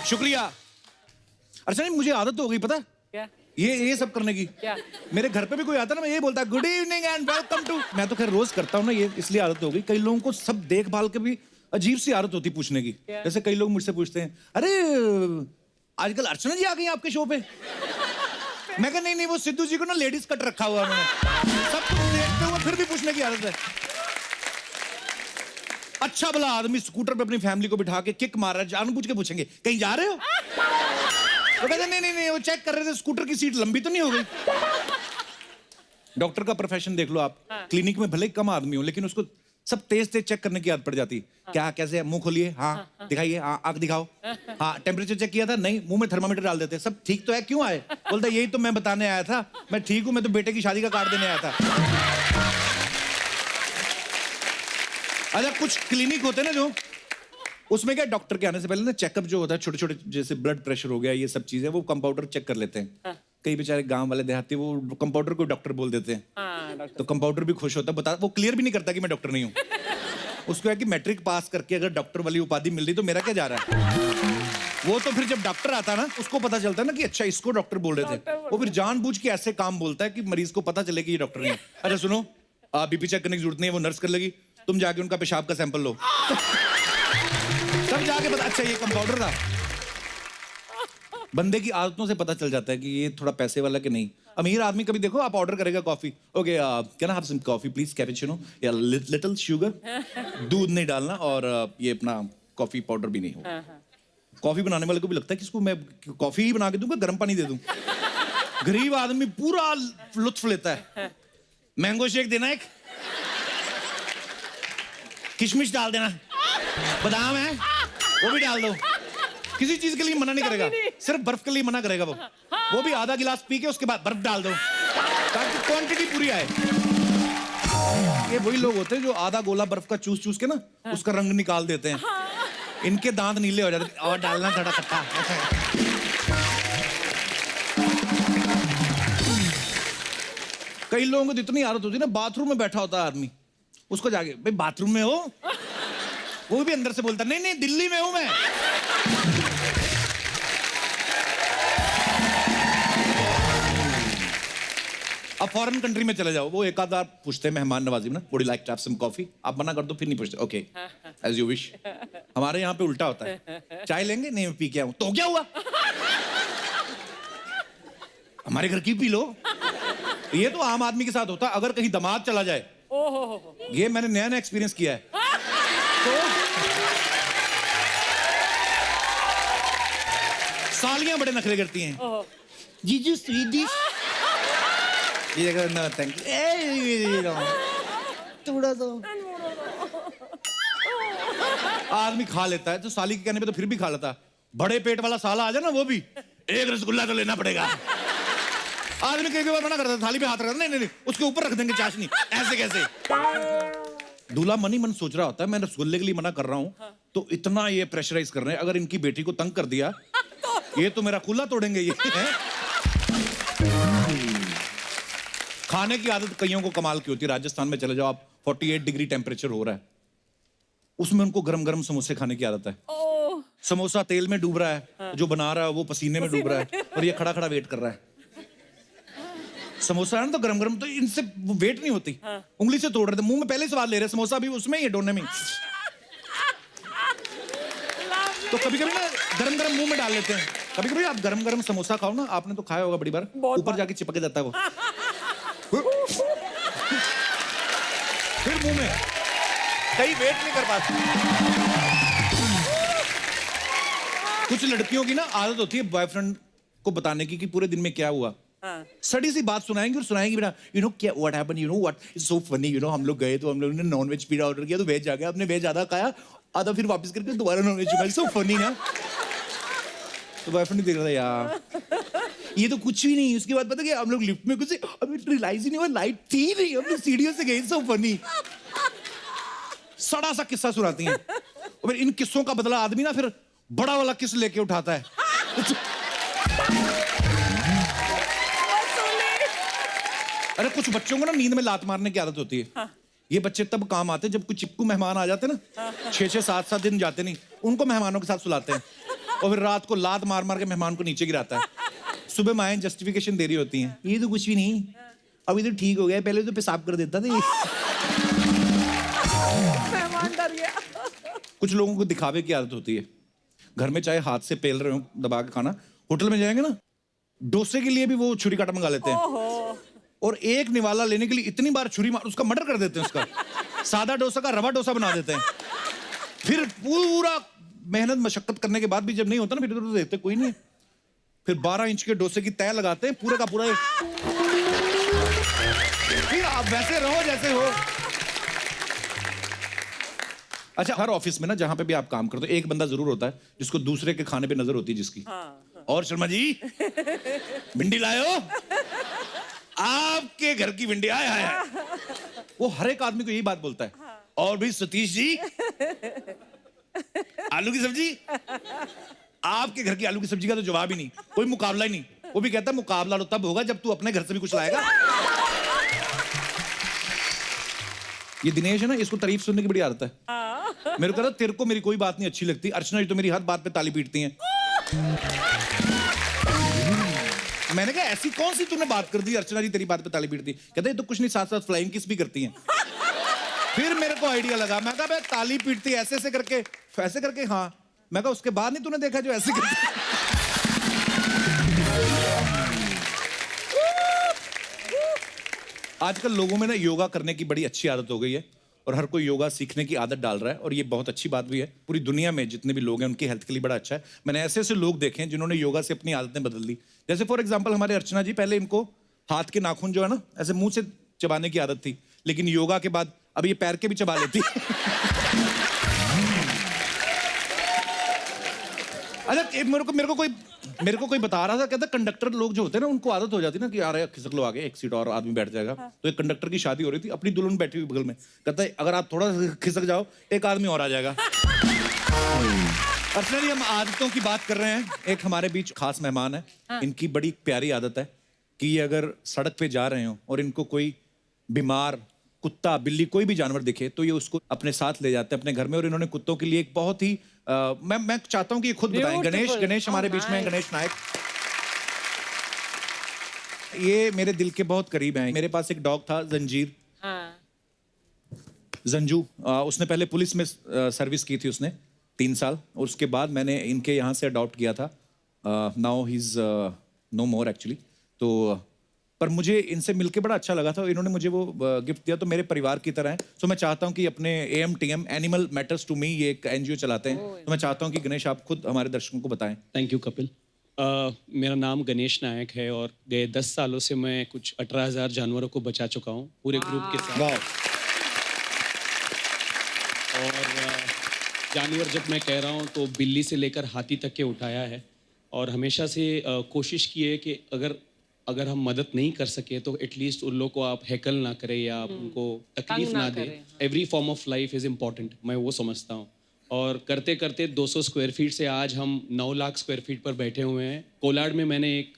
शुक्रिया। अच्छा नहीं, मुझे आदत तो हो गई, पता क्या? ये सब करने की। क्या? मेरे घर पे भी कोई आता ना, मैं ये बोलता good evening and welcome to. मैं तो खैर रोज करता हूँ ना ये, इसलिए आदत हो गई। कई लोगों को सब देखभाल के भी अजीब सी आदत होती पूछने की। जैसे कई लोग मुझसे पूछते हैं, अरे आजकल अर्चना जी आ गई आपके शो पे। मैं कहा नहीं, वो सिद्धू जी को ना लेडीज कट रखा हुआ उन्होंने। सब कुछ देखते हुए फिर भी पूछने की आदत है। अच्छा भला आदमी स्कूटर पे अपनी फैमिली को बिठा के किक मार रहा है, जानबूझ के पूछेंगे कहीं जा रहे हो? वो कहते नहीं, वो चेक कर रहे थे स्कूटर की सीट लंबी तो नहीं हो गई। डॉक्टर का प्रोफेशन देख लो आप। क्लिनिक में भले कम आदमी हो, लेकिन उसको सब तेज चेक करने की आदत पड़ जाती। क्या कैसे, मुंह खोलिए, हाँ दिखाइए, हाँ आंख दिखाओ, हाँ टेम्परेचर चेक किया था, नहीं मुंह में थर्मामीटर डाल देते, सब ठीक तो है, क्यों आए? बोलता यही तो मैं बताने आया था, मैं ठीक हूं, मैं तो बेटे की शादी का कार्ड देने आया था। अच्छा कुछ क्लिनिक होते ना जो, उसमें क्या डॉक्टर के आने से पहले ना चेकअप जो होता है, छोटे छोटे जैसे ब्लड प्रेशर हो गया, ये सब चीजें वो कंपाउंडर चेक कर लेते हैं। कई बेचारे गांव वाले देहाती वो कंपाउंडर को डॉक्टर बोल देते हैं। तो कंपाउंडर भी खुश होता है, बता वो क्लियर भी नहीं करता कि मैं डॉक्टर नहीं हूँ। उसको है कि मैट्रिक पास करके अगर डॉक्टर वाली उपाधि मिल रही तो मेरा क्या जा रहा है। वो तो फिर जब डॉक्टर आता ना, उसको पता चलता है ना कि अच्छा इसको डॉक्टर बोल रहे थे। वो फिर जानबूझ के ऐसे काम बोलता है कि मरीज को पता चले कि ये डॉक्टर नहीं है। अच्छा सुनो, बीपी चेक करने की जरूरत नहीं है, वो नर्स कर लेगी, तुम जाके उनका पेशाब का सैंपल लो। तब जाके पता, अच्छा ये कंपाउंडर था। बंदे की आदतों से पता चल जाता है कि ये थोड़ा पैसे वाला कि नहीं। अमीर आदमी कभी देखो, आप ऑर्डर करेगा coffee, okay can I have some coffee please, cappuccino या लिटिल शुगर, दूध नहीं डालना, और ये अपना कॉफी पाउडर भी नहीं हो। कॉफी बनाने वाले को भी लगता है कि इसको मैं कॉफी ही बना के दूंगा, गर्म पानी दे दूं। गरीब आदमी पूरा लुत्फ लेता है। मैंगो शेक देना, एक किशमिश डाल देना, बादाम है वो भी डाल दो। किसी चीज के लिए मना नहीं करेगा, सिर्फ बर्फ के लिए मना करेगा वो भी आधा गिलास पी के उसके बाद बर्फ डाल दो ताकि क्वांटिटी पूरी आए। ये वही लोग होते हैं जो आधा गोला बर्फ का चूस चूस के ना उसका रंग निकाल देते हैं। इनके दांत नीले हो जाते हैं, और डालना थोड़ा खट्टा। कई लोगों को तो इतनी आदत होती है ना, बाथरूम में बैठा होता है आदमी, उसको जाके भाई बाथरूम में हो, वो भी अंदर से बोलता नहीं दिल्ली में हूं मैं। अब फॉरेन कंट्री में चले जाओ, वो एक आध बार पूछते हैं मेहमान नवाजी में ना, would you like to have some coffee, आप मना कर दो फिर नहीं पूछते, ओके एज यू विश। हमारे यहाँ पे उल्टा होता है, चाय लेंगे, नहीं मैं पी के आऊं, तो क्या हुआ, हमारे घर की पी लो। ये तो आम आदमी के साथ होता है। अगर कहीं दामाद चला जाए, ये मैंने नया एक्सपीरियंस किया है, तो सालियां बड़े नखरे करती हैं, जीजू स्वीट डिश, ये नो थैंक यू, थोड़ा सा आदमी खा लेता है, तो साली के कहने पे तो फिर भी खा लेता है। बड़े पेट वाला साला आ जाए ना, वो भी एक रसगुल्ला तो लेना पड़ेगा। आदमी कई बार मना करता है, थाली पे हाथ रखता, नहीं उसके ऊपर रख देंगे चाशनी, ऐसे कैसे। दूल्हा मन ही मन सोच रहा होता है मैं रसगुल्ले के लिए मना कर रहा हूं, तो इतना ये प्रेशराइज कर रहे हैं, अगर इनकी बेटी को तंग कर दिया ये तो मेरा कुल्ला तोड़ेंगे ये। खाने की आदत कईयों को कमाल की होती है। राजस्थान में चले जाओ आप, 48 डिग्री टेम्परेचर हो रहा है, उसमें उनको गरम गरम समोसे खाने की आदत है। समोसा तेल में डूब रहा है, जो बना रहा है वो पसीने में डूब रहा है, और ये खड़ा खड़ा वेट कर रहा है। समोसा है ना तो गरम गरम, तो इनसे वेट नहीं होती, उंगली से तोड़ रहे थे, मुंह में पहले स्वाद ले रहे, समोसा भी उसमें ही डोने में। तो कभी कभी ना गरम गरम मुंह में डाल लेते हैं। कभी कभी आप गरम गरम समोसा खाओ ना, आपने तो खाया होगा बड़ी बार, ऊपर जाके चिपक जाता है वो, फिर मुंह में, कहीं वेट नहीं कर पाते। कुछ लड़कियों की ना आदत होती है बॉयफ्रेंड को बताने की कि पूरे दिन में क्या हुआ। सड़ी सी बात सुनाएंगे और सुनाएंगे बेटा, यू नो क्या what happened, you know what is so funny, you know हम लोग गए तो हम लोगों ने नॉन वेज पिज्जा ऑर्डर किया तो वेज आ गया, आपने वेज आधा खाया, आधा फिर वापस करके दोबारा नॉन वेज खाया, सो फनी ना। तो बॉयफ्रेंड देख रहा था यार ये तो कुछ भी नहीं। उसके बाद पता क्या, हम लोग लिफ्ट में कुछ अभी रियलाइज ही नहीं हुआ लाइट थी नहीं, हम लोग सीढ़ियों से गए, सो फनी। सड़ा सा किस्सा सुनाती हैं, और फिर इन किस्सों का बदला आदमी ना फिर बड़ा वाला किस लेके उठाता है। अरे कुछ बच्चों को ना नींद में लात मारने की आदत होती है। ये बच्चे तब काम आते जब कुछ चिपकू मेहमान आ जाते ना, 6-6, 7-7 दिन जाते नहीं, उनको मेहमानों के साथ सुलाते हैं। और फिर रात को लात मार मार के मेहमान को नीचे गिराता है। सुबह माएँ जस्टिफिकेशन दे रही होती हैं, ये तो कुछ भी नहीं, अभी तो ठीक हो गया, पहले तो पेशाब कर देता था। मेहमान डर गया। कुछ लोगों को दिखावे की आदत होती है, घर में चाहे हाथ से पेल रहे हो दबा के खाना, होटल में जाएंगे ना, डोसे के लिए भी वो छुरी काटा मंगा लेते हैं, और एक निवाला लेने के लिए इतनी बार छुरी मार उसका मर्डर कर देते हैं, उसका सादा डोसा का रवा डोसा बना देते हैं। फिर पूरा मेहनत मशक्कत करने के बाद भी जब नहीं होता ना, फिर तो देखते कोई नहीं, फिर 12 इंच के डोसे की तय लगाते हैं पूरे का पूरा। फिर आप वैसे रहो जैसे हो। अच्छा, हर ऑफिस में ना जहां पे भी आप काम करते हो, एक बंदा जरूर होता है जिसको दूसरे के खाने पे नजर होती है, जिसकी और शर्मा जी भिंडी लायो, आपके घर की भिंडी आया है। वो हर एक आदमी को यही बात बोलता है। और भी सतीश जी आलू की सब्जी, आपके घर की आलू की सब्जी का तो जवाब ही नहीं, कोई मुकाबला ही नहीं। वो भी कहता है मुकाबला तो तब होगा जब तू अपने घर से भी कुछ लाएगा। ये दिनेश है ना, इसको तारीफ सुनने की बड़ी आदत है। मेरे को कहता तेरे को मेरी कोई बात नहीं अच्छी लगती, अर्चना जी तो मेरी हर बात पे ताली पीटती हैं। मैंने कहा ऐसी कौन सी तूने बात कर दी अर्चना जी तेरी बात पे ताली पीटती? कहते ये तो कुछ नहीं, साथ साथ फ्लाइंग किस भी करती हैं। फिर मेरे को आइडिया लगा, मैं कहा ताली पीटती ऐसे ऐसे करके, ऐसे करके, हाँ। मैं कहा उसके बाद नहीं तूने देखा जो ऐसे करती। आजकल लोगों में ना योगा करने की बड़ी अच्छी आदत हो गई है, और हर कोई योगा सीखने की आदत डाल रहा है, और ये बहुत अच्छी बात भी है। पूरी दुनिया में जितने भी लोग हैं उनकी हेल्थ के लिए बड़ा अच्छा है। मैंने ऐसे ऐसे लोग देखे हैं जिन्होंने योगा से अपनी आदतें बदल दी। जैसे फॉर एग्जांपल हमारे अर्चना जी, पहले इनको हाथ के नाखून जो है ना ऐसे मुंह से चबाने की आदत थी, लेकिन योगा के बाद अब ये पैर के भी चबा लेती। अच्छा, मेरे को कोई बता रहा था, कहता कंडक्टर लोग जो होते हैं ना उनको आदत हो जाती है ना कि यार खिसक लो आगे, एक सीट और आदमी बैठ जाएगा। तो एक कंडक्टर की शादी हो रही थी, अपनी दुल्हन बैठी हुई बगल में, कहता है अगर आप थोड़ा खिसक जाओ एक आदमी और आ जाएगा। पर्सनली हम आदतों की बात कर रहे हैं, एक हमारे बीच खास मेहमान है। इनकी बड़ी प्यारी आदत है कि ये अगर सड़क पे जा रहे हो और इनको कोई बीमार कुत्ता बिल्ली कोई भी जानवर दिखे तो ये उसको अपने साथ ले जाते हैं अपने घर में। और इन्होंने कुत्तों के लिए एक बहुत ही मैं चाहता हूं कि ये खुद बताएं। गणेश हमारे बीच में है, गणेश नायक। ये मेरे दिल के बहुत करीब हैं। मेरे पास एक डॉग था जंजीर, जंजू। उसने पहले पुलिस में सर्विस की थी उसने 3 साल, और उसके बाद मैंने इनके यहाँ से अडॉप्ट किया था। Now he is no more actually. तो पर मुझे इनसे मिलके बड़ा अच्छा लगा था, इन्होंने मुझे वो गिफ्ट दिया, तो मेरे परिवार की तरह है। तो मैं चाहता हूं कि अपने AMTM animal matters to me ये एक NGO चलाते हैं, तो मैं चाहता हूं कि गणेश आप खुद हमारे दर्शकों को बताएं। Thank you Kapil. मेरा नाम गणेश नायक है और गए 10 सालों से मैं कुछ 18,000 जानवरों को बचा चुका हूँ पूरे ग्रुप के साथ। और जानवर जब मैं कह रहा हूँ तो बिल्ली से लेकर हाथी तक के उठाया है, और हमेशा से कोशिश की है कि अगर हम मदद नहीं कर सके तो एटलीस्ट उन लोगों को आप हैकल ना करें या आप उनको तकलीफ ना दें। Every form of life is important, मैं वो समझता हूँ। और करते करते 200 स्क्वायर फीट से आज हम 9 लाख स्क्वायर फीट पर बैठे हुए हैं। कोलाड में मैंने एक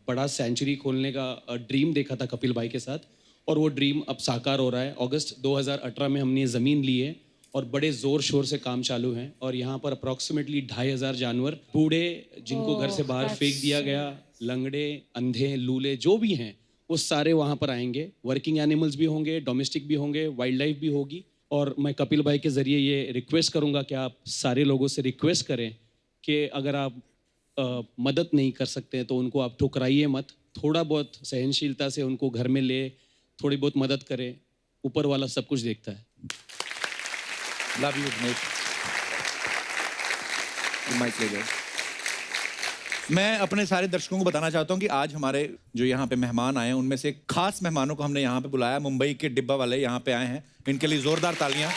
बड़ा सेंचुरी खोलने का ड्रीम देखा था कपिल भाई के साथ, और वो ड्रीम अब साकार हो रहा है। अगस्त 2018 में हमने ज़मीन ली है और बड़े ज़ोर शोर से काम चालू है। और यहाँ पर अप्रॉक्सीमेटली 2,500 जानवर, बूढ़े जिनको घर से बाहर फेंक दिया गया, लंगड़े, अंधे, लूले जो भी हैं, वो सारे वहाँ पर आएंगे। वर्किंग एनिमल्स भी होंगे, डोमेस्टिक भी होंगे, वाइल्ड लाइफ भी होगी। और मैं कपिल भाई के ज़रिए ये रिक्वेस्ट करूँगा कि आप सारे लोगों से रिक्वेस्ट करें कि अगर आप मदद नहीं कर सकते हैं तो उनको आप ठुकराइए मत, थोड़ा बहुत सहनशीलता से उनको घर में ले, थोड़ी बहुत मदद करें। ऊपर वाला सब कुछ देखता है। Love you Ganesh. माइक ले जाओ। मैं अपने सारे दर्शकों को बताना चाहता हूं कि आज हमारे जो यहाँ पे मेहमान आए हैं उनमें से खास मेहमानों को हमने यहाँ पे बुलाया। मुंबई के डिब्बा वाले यहाँ पे आए हैं, इनके लिए जोरदार तालियां।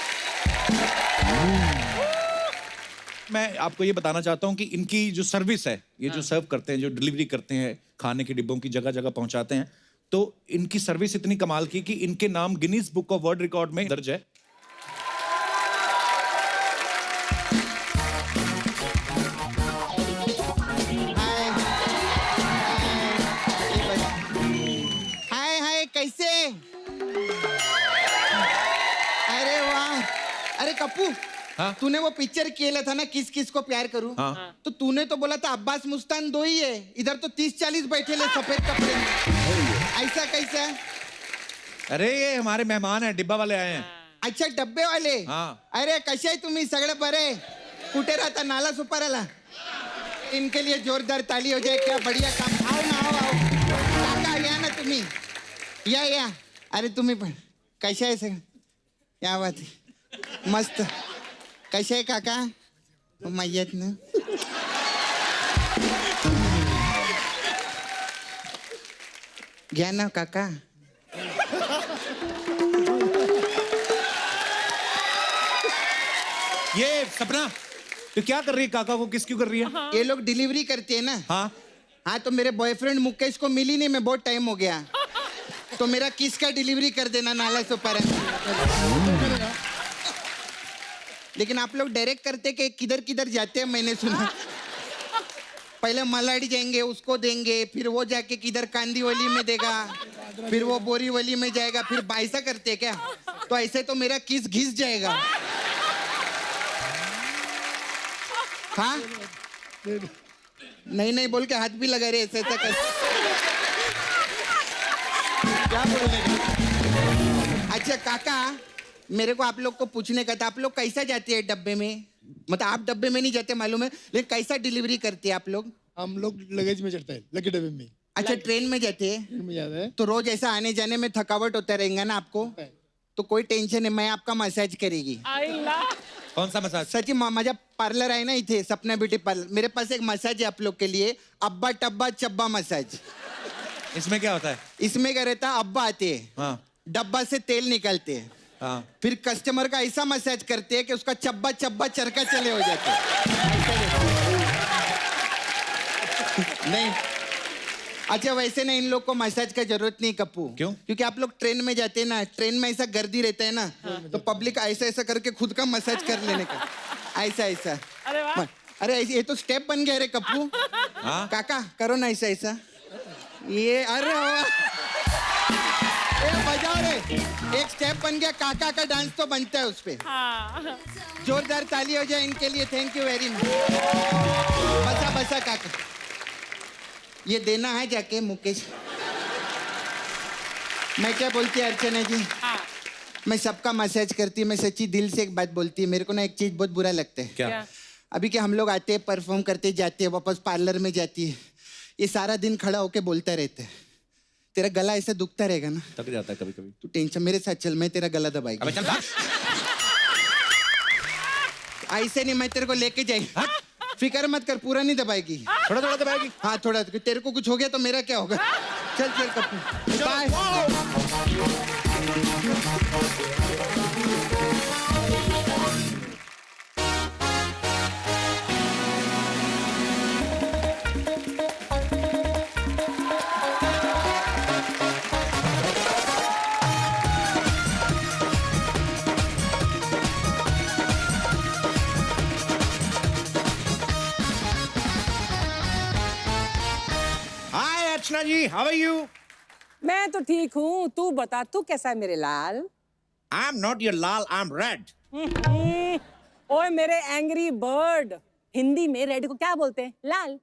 मैं आपको ये बताना चाहता हूं कि इनकी जो सर्विस है, ये जो सर्व करते हैं, जो डिलीवरी करते हैं, खाने के डिब्बों की जगह जगह पहुंचाते हैं, तो इनकी सर्विस इतनी कमाल की कि इनके नाम Guinness book of world record में दर्ज है। कैसे? अरे वाह! अरे कप्पू, हाँ। तूने वो पिक्चर किया था ना, किस किस को प्यार करूं, हाँ। तो तूने तो बोला था अब्बास मुस्तान दो ही है, इधर तो 30-40 बैठे ले सफेद कपड़े में, ऐसा कैसा? अरे ये हमारे मेहमान हैं, डिब्बा वाले आए हैं. अच्छा डब्बे वाले. हाँ. अरे कसे आहे तुम्ही सगळे बरे? कुठे राहता? नाला सुपाराला. इनके लिए जोरदार ताली हो जाए. क्या बढ़िया काम. आओ ना, आओ आओ काका, या ना तुम्ही, या. अरे तुम्ही पण कसे आहे सगळं? क्या बात आहे, मस्त. कसे आहे काका? मय्यत ना. घ्या ना काका. ये सपना तो क्या कर रही है? काका को किस क्यों कर रही है? ये लोग डिलीवरी करते हैं ना. हाँ. हाँ तो मेरे बॉयफ्रेंड मुकेश को मिली नहीं मैं, बहुत टाइम हो गया, तो मेरा किस का डिलीवरी कर देना नाला सुपर. लेकिन आप लोग डायरेक्ट करते कि किधर किधर जाते हैं, मैंने सुना. पहले मलाडी जाएंगे, उसको देंगे, फिर वो जाके किधर कांदीवली में देगा, फिर वो बोरीवली में जाएगा, फिर ऐसा करते हैं क्या? तो ऐसे तो मेरा किस घिस जाएगा. हाँ नहीं बोल के हाथ भी लगा रहे ऐसा कर. क्या बोलने का? अच्छा काका, मेरे को आप लोग को पूछने का था, आप लोग कैसा जाते हैं डब्बे में? मतलब आप डब्बे में नहीं जाते मालूम है, लेकिन कैसा डिलीवरी करते हैं आप लोग? हम लोग लगेज में चढ़ते हैं, लकी डब्बे में. अच्छा ट्रेन में जाते हैं, ट्रेन में जाते हैं. तो रोज ऐसा आने जाने में थकावट होता रहेगा ना आपको, तो कोई टेंशन है, मैं आपका मसाज करेगी. आईला कौन सा मसाज? सची माझा पार्लर आहे ना इथे, सपना ब्यूटी पार्लर, मेरे पास एक मसाज है आप लोग के लिए, अब्बा टब्बा चब्बा मसाज. इसमें क्या होता है? इसमें क्या रहता है, अब्बा आते हैं, हाँ. डब्बा से तेल निकालते हैं, हाँ. फिर कस्टमर का ऐसा मसाज करते हैं कि उसका चब्बा चब्बा चरका चले हो जाते हैं. नहीं अच्छा, वैसे ना इन लोग को मसाज का जरूरत नहीं कप्पू. क्यों? क्योंकि आप लोग ट्रेन में जाते हैं ना, ट्रेन में ऐसा गर्दी रहता है ना, तो पब्लिक ऐसा ऐसा करके खुद का मसाज कर लेने का, ऐसा. अरे वाह. अरे ये तो स्टेप बन गया रे कप्पू. हाँ. काका करो ना ऐसा. ये अरे वाह, ए बजाओ रे, एक स्टेप बन गया. काका का डांस तो बनता है उस पे. हाँ. जोरदार ताली हो जाए इनके लिए. Thank you very much. बसा काका, ये देना है जाके मुकेश. मैं क्या बोलती है अर्चना जी, हाँ. मैं सबका मसाज करती हूँ. मैं सच्ची दिल से एक बात बोलती है, मेरे को ना एक चीज बहुत बुरा लगता है. क्या? क्या? अभी क्या हम लोग आते हैं, परफॉर्म करते जाते हैं, वापस पार्लर में जाती है, ये सारा दिन खड़ा होके बोलता रहता है. तेरा गला ऐसे दुखता रहेगा ना, थक जाता है कभी कभी. तू टेंशन, मेरे साथ चल, मैं तेरा गला दबाएगी. अबे चल भाग. ऐसे नहीं, मैं तेरे को लेके जाएगी. फिक्र मत कर, पूरा नहीं दबाएगी, थोड़ा थोड़ा दबाएगी. हाँ थोड़ा. तेरे को कुछ हो गया तो मेरा क्या होगा. चल Kappu, bye. Hi Archana ji, how are you? मैं तो ठीक हूँ, तू बता, तू कैसा है मेरे लाल? I am not your lal, I am red. ओए मेरे एंग्री बर्ड, हिंदी में रेड को क्या बोलते हैं? लाल.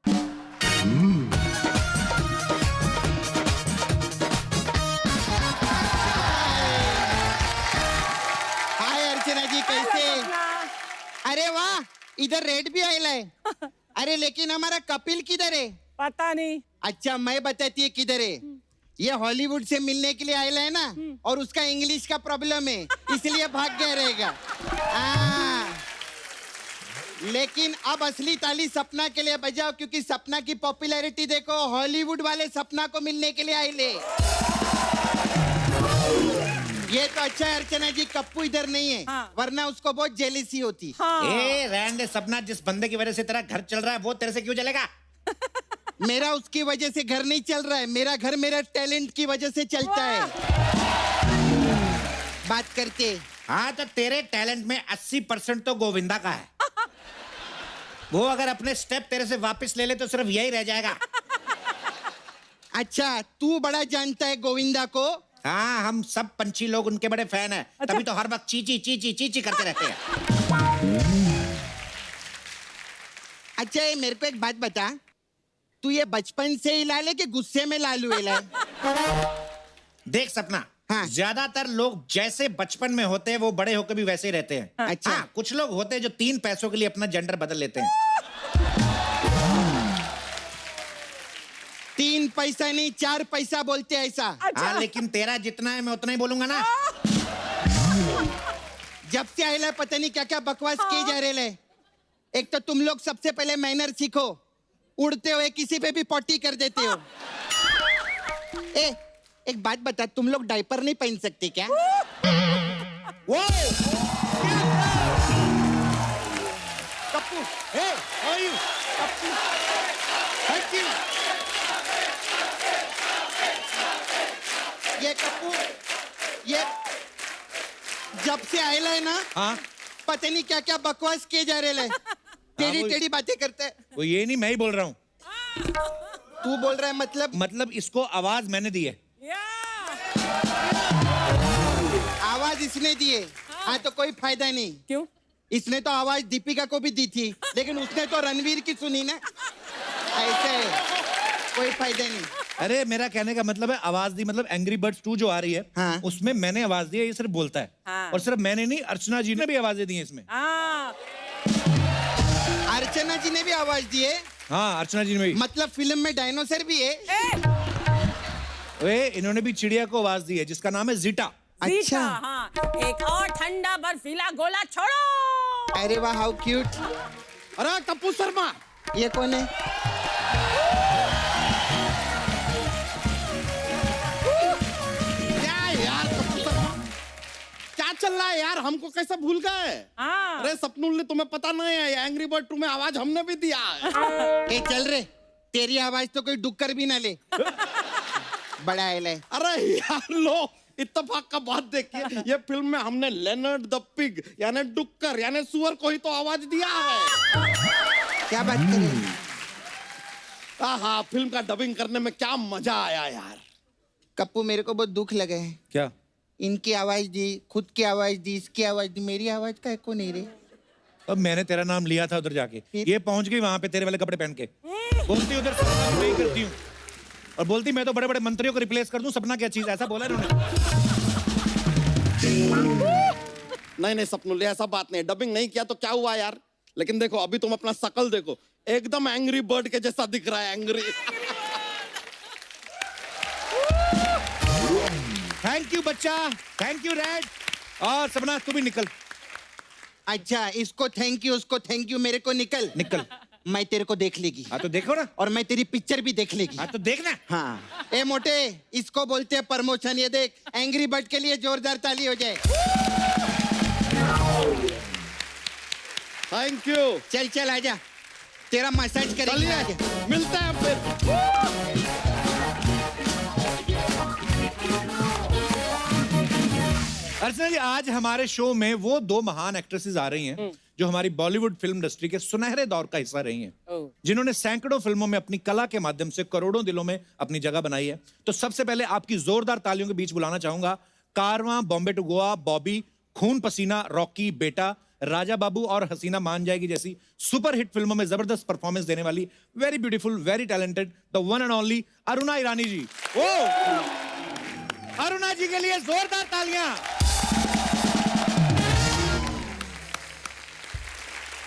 हाय अर्चना जी, कैसे? अरे वाह, इधर रेड भी आयला है. अरे लेकिन हमारा कपिल किधर है? पता नहीं. अच्छा मैं बताती है किधर है. ये हॉलीवुड से मिलने के लिए आयला है ना, और उसका इंग्लिश का प्रॉब्लम है, इसलिए भाग गया रहेगा. हाँ. लेकिन अब असली ताली सपना के लिए बजाओ, क्योंकि सपना की पॉपुलैरिटी देखो, हॉलीवुड वाले सपना को मिलने के लिए आए. ये तो अच्छा है अर्चना जी, कप्पू इधर नहीं है, हाँ. वरना उसको बहुत जेलिसी होती. हाँ. ए रहने दे सपना, जिस बंदे की वजह से तेरा घर चल रहा है वो तेरे से क्यों चलेगा? मेरा उसकी वजह से घर नहीं चल रहा है, मेरा घर मेरा टैलेंट की वजह से चलता है. बात करते. हाँ तो तेरे टैलेंट में 80% तो गोविंदा का है. वो अगर अपने स्टेप तेरे से वापस ले ले तो सिर्फ यही रह जाएगा. अच्छा तू बड़ा जानता है गोविंदा को. हाँ, हम सब पंछी लोग उनके बड़े फैन हैं. अच्छा? तभी तो हर वक्त चीची चीची चीची करते रहते हैं. अच्छा ये मेरे को एक बात बता, तू ये बचपन से ही लाल है कि गुस्से में लालू है? देख सपना, हाँ। ज्यादातर लोग जैसे बचपन में होते हैं वो बड़े होकर भी वैसे ही रहते हैं। अच्छा। हाँ, कुछ लोग होते हैं जो 3 पैसों के लिए अपना जेंडर बदल लेते हैं। 3 पैसा नहीं 4 पैसा बोलते हैं ऐसा। हाँ, लेकिन तेरा जितना है मैं उतना ही बोलूंगा ना। जब से आए पता नहीं क्या क्या बकवास किए जा रहे हैं। एक तो तुम लोग सबसे पहले मैनर सीखो, उड़ते हुए किसी पे भी पॉटी कर देते हो। एक बात बता, तुम लोग डायपर नहीं पहन सकते क्या? वो Kappu, Hey, how are you? Thank you. ये कप्पू, ये जब से आएला है ना, हाँ, पता नहीं क्या क्या बकवास किए जा रहे हैं। टेढ़ी वो- टेढ़ी बातें करते हैं। वो ये नहीं, मैं ही बोल रहा हूँ। तू बोल रहा है मतलब इसको आवाज मैंने दी है। आवाज इसने दिए। हाँ तो कोई फायदा नहीं। क्यों? इसने तो आवाज दीपिका को भी दी थी, लेकिन उसने तो रणवीर की सुनी ना। ऐसे कोई फायदा नहीं। अरे मेरा कहने का मतलब है आवाज दी, मतलब एंग्री बर्ड्स 2 जो आ रही है, हाँ। उसमें मैंने आवाज दी है, ये सिर्फ बोलता है। हाँ। और सिर्फ मैंने नहीं, अर्चना जी ने भी आवाजें दी हैं इसमें। हाँ, अर्चना जी ने भी आवाज दी है, हाँ, अर्चना जी ने भी। मतलब फिल्म में डायनासोर भी है। इन्होंने भी चिड़िया को आवाज दी है जिसका नाम है जीटा। जीता, हाँ। एक और ठंडा बर्फीला गोला छोड़ो। अरे वाह, हाउ क्यूट। अरे कप्पू शर्मा, ये कौन है? क्या है यार कप्पू शर्मा? क्या चल रहा है यार? हमको कैसे भूल गए? हाँ। अरे सपनुल ने, तुम्हें पता नहीं है एंग्री बर्ड 2 में आवाज हमने भी दिया है। ए चल रे, तेरी आवाज तो कोई डुक्कर भी ना ले। बड़ा है। अरे यार लो, इत्तेफाक का बात देखिए, ये फिल्म में हमने लेनर्ड द पिग यानी डुक्कर यानी सुअर को ही तो आवाज दिया है। क्या बात कर रहे हैं? हाँ, फिल्म का डबिंग करने में क्या मजा आया यार। कप्पू मेरे को बहुत दुख लगा है। क्या? इनकी आवाज दी, खुद की आवाज दी, इसकी आवाज दी, मेरी आवाज का एको नहीं रे। अब मैंने तेरा नाम लिया था उधर जाके, फिर? ये पहुंच गई वहां पे तेरे वाले कपड़े पहन के, बोलती उधर सपना को नहीं करती हूँ, और बोलती मैं तो बड़े बड़े मंत्रियों को रिप्लेस कर दूं, सपना क्या चीज, ऐसा बोला इन्होंने। नहीं सपनुल, ऐसा बात नहीं, डबिंग नहीं किया तो क्या हुआ यार। लेकिन देखो अभी तुम अपना शकल देखो, एकदम एंग्री बर्ड के जैसा दिख रहा है, एंग्री। थैंक यू बच्चा, थैंक यू रेड। और सपना तू भी निकल। अच्छा, इसको थैंक यू, उसको थैंक यू, मेरे को निकल। निकल। मैं तेरे को देख लेगी। हाँ तो देखो ना, और मैं तेरी पिक्चर भी देख लेगी। हाँ तो देखना। हाँ। ए मोटे, इसको बोलते हैं प्रमोशन। ये देख, एंग्री बर्ड के लिए जोरदार ताली हो जाए। Thank you. चल चल आजा, तेरा मसाज करेंगे। चलिए आजा। मिलते हैं फिर। अर्चना जी, आज हमारे शो में वो 2 महान एक्ट्रेसेस आ रही हैं जो हमारी बॉलीवुड फिल्म इंडस्ट्री के सुनहरे दौर का हिस्सा रही हैं, जिन्होंने सैकड़ों फिल्मों में अपनी कला के माध्यम से करोड़ों दिलों में अपनी जगह बनाई है। तो सबसे पहले आपकी जोरदार तालियों के बीच बुलाना चाहूंगा कारवां, बॉम्बे टू गोवा, बॉबी, खून पसीना, रॉकी, बेटा, राजा बाबू और हसीना मान जाएगी जैसी सुपर हिट फिल्मों में जबरदस्त परफॉर्मेंस देने वाली very beautiful, very talented, the one and only Aruna Irani ji. ओ अरुणा जी के लिए जोरदार तालियां।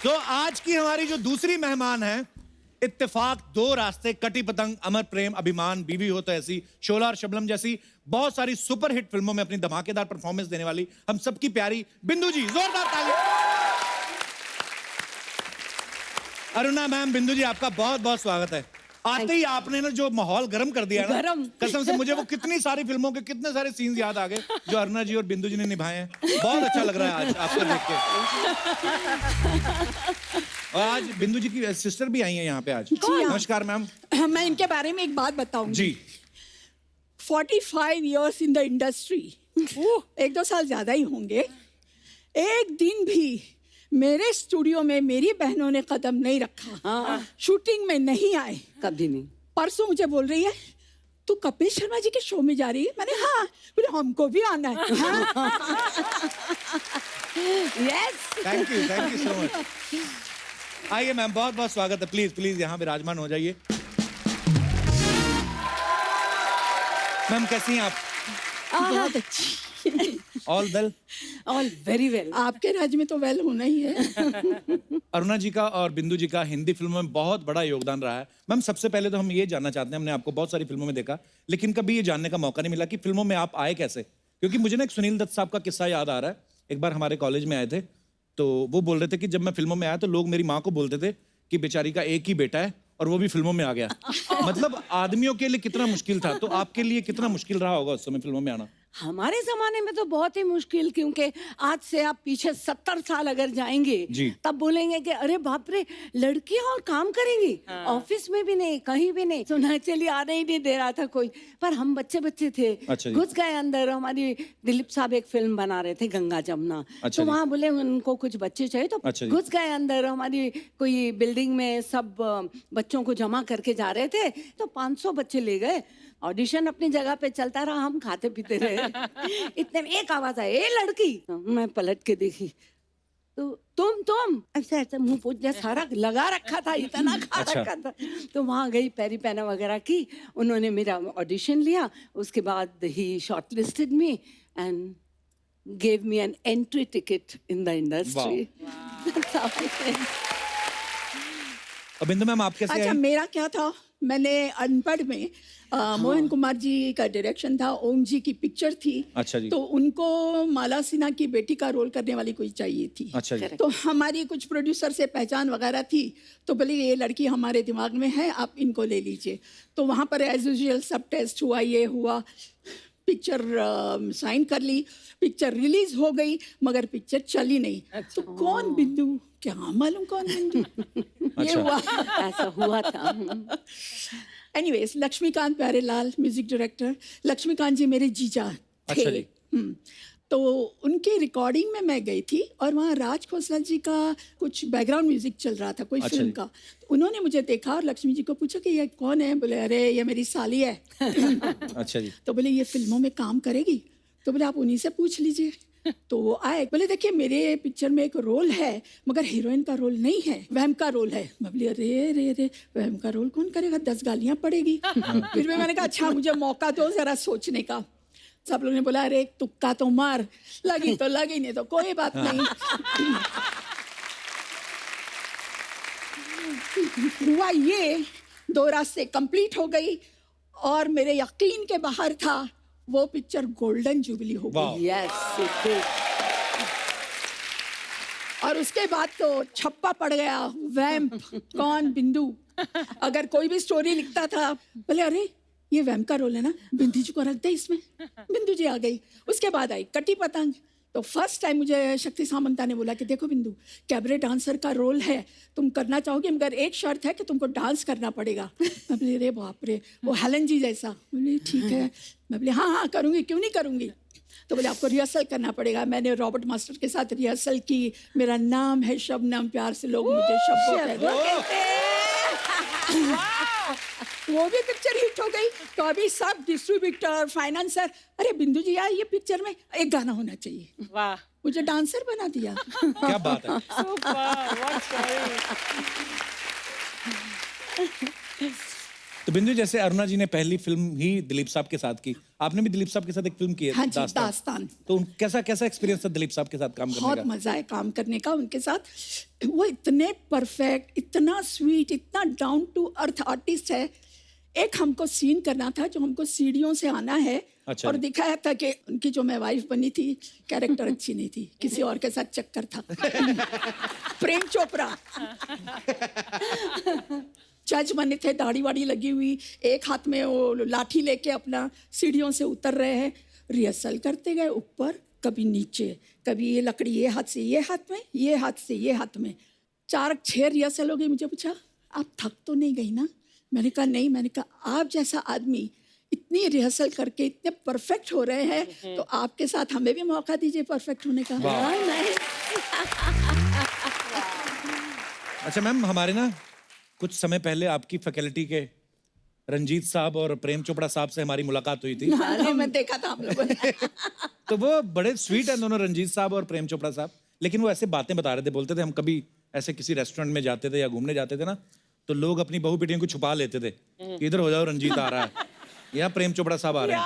तो आज की हमारी जो दूसरी मेहमान है, इत्तेफाक, 2 रास्ते, कटी पतंग, अमर प्रेम, अभिमान, बीवी हो तो ऐसी, शोला और शबनम जैसी बहुत सारी सुपर हिट फिल्मों में अपनी धमाकेदार परफॉर्मेंस देने वाली हम सबकी प्यारी बिंदु जी। जोरदार तालियां। अरुणा मैम, बिंदु जी, आपका बहुत बहुत स्वागत है। आते ही आपने ना जो माहौल गर्म कर दिया ना, गरम। कसम से मुझे वो कितनी सारी फिल्मों के कितने सारे सीन्स याद आ गए जो अरुणा जी और बिंदु जी ने निभाए हैं। बहुत अच्छा लग रहा है आज आपको देख के। और आज बिंदु जी की सिस्टर भी आई हैं यहाँ पे आज। नमस्कार मैम। मैं इनके बारे में एक बात बताऊंगी। जी। 45 years इन द इंडस्ट्री, 1-2 साल ज्यादा ही होंगे। एक दिन भी मेरे स्टूडियो में मेरी बहनों ने कदम नहीं रखा। हाँ। शूटिंग में नहीं आए कभी नहीं। परसों मुझे बोल रही है, तू कपिल शर्मा जी के शो में जा रही है? मैंने हाँ, बोले हमको भी आना है। Yes. Thank you so much. आइए मैम, बहुत बहुत स्वागत है। प्लीज प्लीज यहाँ विराजमान हो जाइए। मैम कैसी हैं आप? बहुत अच्छी। All well? All very well. आपके राज्य में तो वेल होना ही है। अरुणा जी का और बिंदु जी का हिंदी फिल्मों में बहुत बड़ा योगदान रहा है। मैम सबसे पहले तो हम ये जानना चाहते हैं, हमने आपको बहुत सारी फिल्मों में देखा, लेकिन कभी ये जानने का मौका नहीं मिला कि फिल्मों में आप आए कैसे। क्योंकि मुझे ना एक सुनील दत्त साहब का किस्सा याद आ रहा है। एक बार हमारे कॉलेज में आए थे, तो वो बोल रहे थे कि जब मैं फिल्मों में आया तो लोग मेरी माँ को बोलते थे कि बेचारी का एक ही बेटा है और वो भी फिल्मों में आ गया। मतलब आदमियों के लिए कितना मुश्किल था, तो आपके लिए कितना मुश्किल रहा होगा उस समय फिल्मों में आना? हमारे जमाने में तो बहुत ही मुश्किल, क्योंकि आज से आप पीछे 70 साल अगर जाएंगे जी। तब बोलेंगे कि अरे बाप रे, लड़कियां और काम करेंगी। ऑफिस में भी नहीं, कहीं भी नहीं, सुना चलिए आने ही नहीं दे रहा था कोई। पर हम बच्चे बच्चे थे, अच्छा जी। घुस गए अंदर। हमारी दिलीप साहब एक फिल्म बना रहे थे, गंगा जमुना। अच्छा तो जी। वहाँ बोले उनको कुछ बच्चे चाहिए, तो अच्छा जी। घुस गए अंदर। हमारी कोई बिल्डिंग में सब बच्चों को जमा करके जा रहे थे, तो 500 बच्चे ले गए। ऑडिशन अपनी जगह पे चलता रहा, हम खाते पीते रहे। इतने में एक आवाज आई, ए लड़की। मैं पलट के देखी तो तुम ऐसे ऐसे मुंह पूछ दिया, सारा लगा रखा था, इतना खा अच्छा। रखा था। तो वहां गई, पैरी पैना वगैरह की, उन्होंने मेरा ऑडिशन लिया। उसके बाद ही shortlisted me and gave me an entry ticket in the industry. That's how it is. और बिंदु मैम आप कैसे अच्छा, आए? मेरा क्या था, मैंने अनपढ़ में मोहन कुमार जी का डायरेक्शन था, ओम जी की पिक्चर थी। अच्छा जी। तो उनको माला सिन्हा की बेटी का रोल करने वाली कोई चाहिए थी। अच्छा जी। तो हमारी कुछ प्रोड्यूसर से पहचान वगैरह थी, तो बोले ये लड़की हमारे दिमाग में है, आप इनको ले लीजिए। तो वहाँ पर एज यूजुअल सब टेस्ट हुआ, ये हुआ, पिक्चर साइन कर ली, पिक्चर रिलीज हो गई, मगर पिक्चर चली नहीं। तो कौन बिंदु, क्या मालूम कौन बिंदु। ये अच्छा। हुआ। ऐसा हुआ था। Anyways, Laxmikant Pyarelal music director. Laxmikant ji मेरे जीजा थे। अच्छा जी। तो उनकी रिकॉर्डिंग में मैं गई थी, और वहाँ राज खोसला जी का कुछ बैकग्राउंड म्यूजिक चल रहा था, कोई अच्छा फिल्म जी। का। तो उन्होंने मुझे देखा और लक्ष्मी जी को पूछा कि ये कौन है। बोले अरे ये मेरी साली है। अच्छा जी। तो बोले ये फिल्मों में काम करेगी। तो बोले आप उन्हीं से पूछ लीजिए। तो वो आए, बोले देखिए मेरे पिक्चर में एक रोल है, मगर हीरोइन का रोल नहीं है, वहम का रोल है। मैं बोली अरे रे रे, वहम का रोल कौन करेगा, 10 गालियां पड़ेगी। फिर भी मैंने कहा अच्छा मुझे मौका दो जरा सोचने का। सब लोगों ने बोला अरे एक तुक्का तो मार, लगी तो लगी, नहीं तो कोई बात नहीं। हुआ ये, 2 रास्ते कंप्लीट हो गई, और मेरे यकीन के बाहर था, वो पिक्चर गोल्डन जुबली हो वाह। गई। Yes, it did. और उसके बाद तो छप्पा पड़ गया, वैम्प कौन, बिंदु। अगर कोई भी स्टोरी लिखता था, बोले अरे ये वैम्प का रोल है ना, बिंदु जी को रख दे इसमें। बिंदु जी आ गई। उसके बाद आई कटी पतंग। तो फर्स्ट टाइम मुझे शक्ति सामंता ने बोला कि देखो बिंदु, कैबरे डांसर का रोल है, तुम करना चाहोगे, मगर एक शर्त है कि तुमको डांस करना पड़ेगा। मैं बोली अरे बाप रे, वो हेलन जी जैसा। बोली ठीक है। मैं बोली हाँ हाँ करूँगी, क्यों नहीं करूँगी। तो बोले आपको रिहर्सल करना पड़ेगा। मैंने रॉबर्ट मास्टर के साथ रिहर्सल की। मेरा नाम है शबनम, प्यार से लोग मुझे शब्बो कहते हैं। वो भी पिक्चर हिट हो गई। तो अभी सब डिस्ट्रीब्यूटर, फाइनेंसर, अरे बिंदु जी यार ये पिक्चर में एक गाना होना चाहिए। वाह, मुझे डांसर बना दिया। क्या बात है। Super, what story. तो बिंदु जैसे अरुणा जी ने पहली फिल्म ही दिलीप साहब के साथ की, आपने भी दिलीप साहब के साथ एक फिल्म की है, हाँ जी, दास्तान। तो कैसा कैसा एक्सपीरियंस था दिलीप साहब के साथ काम करने बहुत का? मजा है काम करने का उनके साथ। वो इतने परफेक्ट, इतना स्वीट, इतना डाउन टू अर्थ आर्टिस्ट है। एक हमको सीन करना था जो हमको सीढ़ियों से आना है। अच्छा। और दिखाया था कि उनकी जो मैं वाइफ बनी थी, कैरेक्टर अच्छी नहीं थी, किसी और के साथ चक्कर था। प्रेम चोपड़ा। जज बने थे, दाढ़ी वाड़ी लगी हुई, एक हाथ में वो लाठी लेके अपना सीढ़ियों से उतर रहे हैं। रिहर्सल करते गए, ऊपर कभी नीचे, कभी ये लकड़ी ये हाथ से ये हाथ में, ये हाथ से ये हाथ में। 4-6 रिहर्सल हो गई। मुझे पूछा आप थक तो नहीं गई ना। मैंने कहा नहीं। मैंने कहा आप जैसा आदमी इतनी रिहर्सल करके इतने परफेक्ट हो रहे हैं, तो आपके साथ हमें भी मौका दीजिए परफेक्ट होने का। अच्छा मैम, हमारे ना कुछ समय पहले आपकी फैकल्टी के रंजीत साहब और प्रेम चोपड़ा साहब से हमारी मुलाकात हुई थी। हाँ, मैं देखा था हम लोगों ने। तो वो बड़े स्वीट हैं दोनों, रंजीत साहब और प्रेम चोपड़ा साहब, लेकिन वो ऐसे बातें बता रहे थे, बोलते थे हम कभी ऐसे किसी रेस्टोरेंट में जाते थे या घूमने जाते थे ना, तो लोग अपनी बहू बेटियों को छुपा लेते थे कि इधर हो जाओ, रंजीत आ रहा है या प्रेम चोपड़ा साहब आ रहे हैं।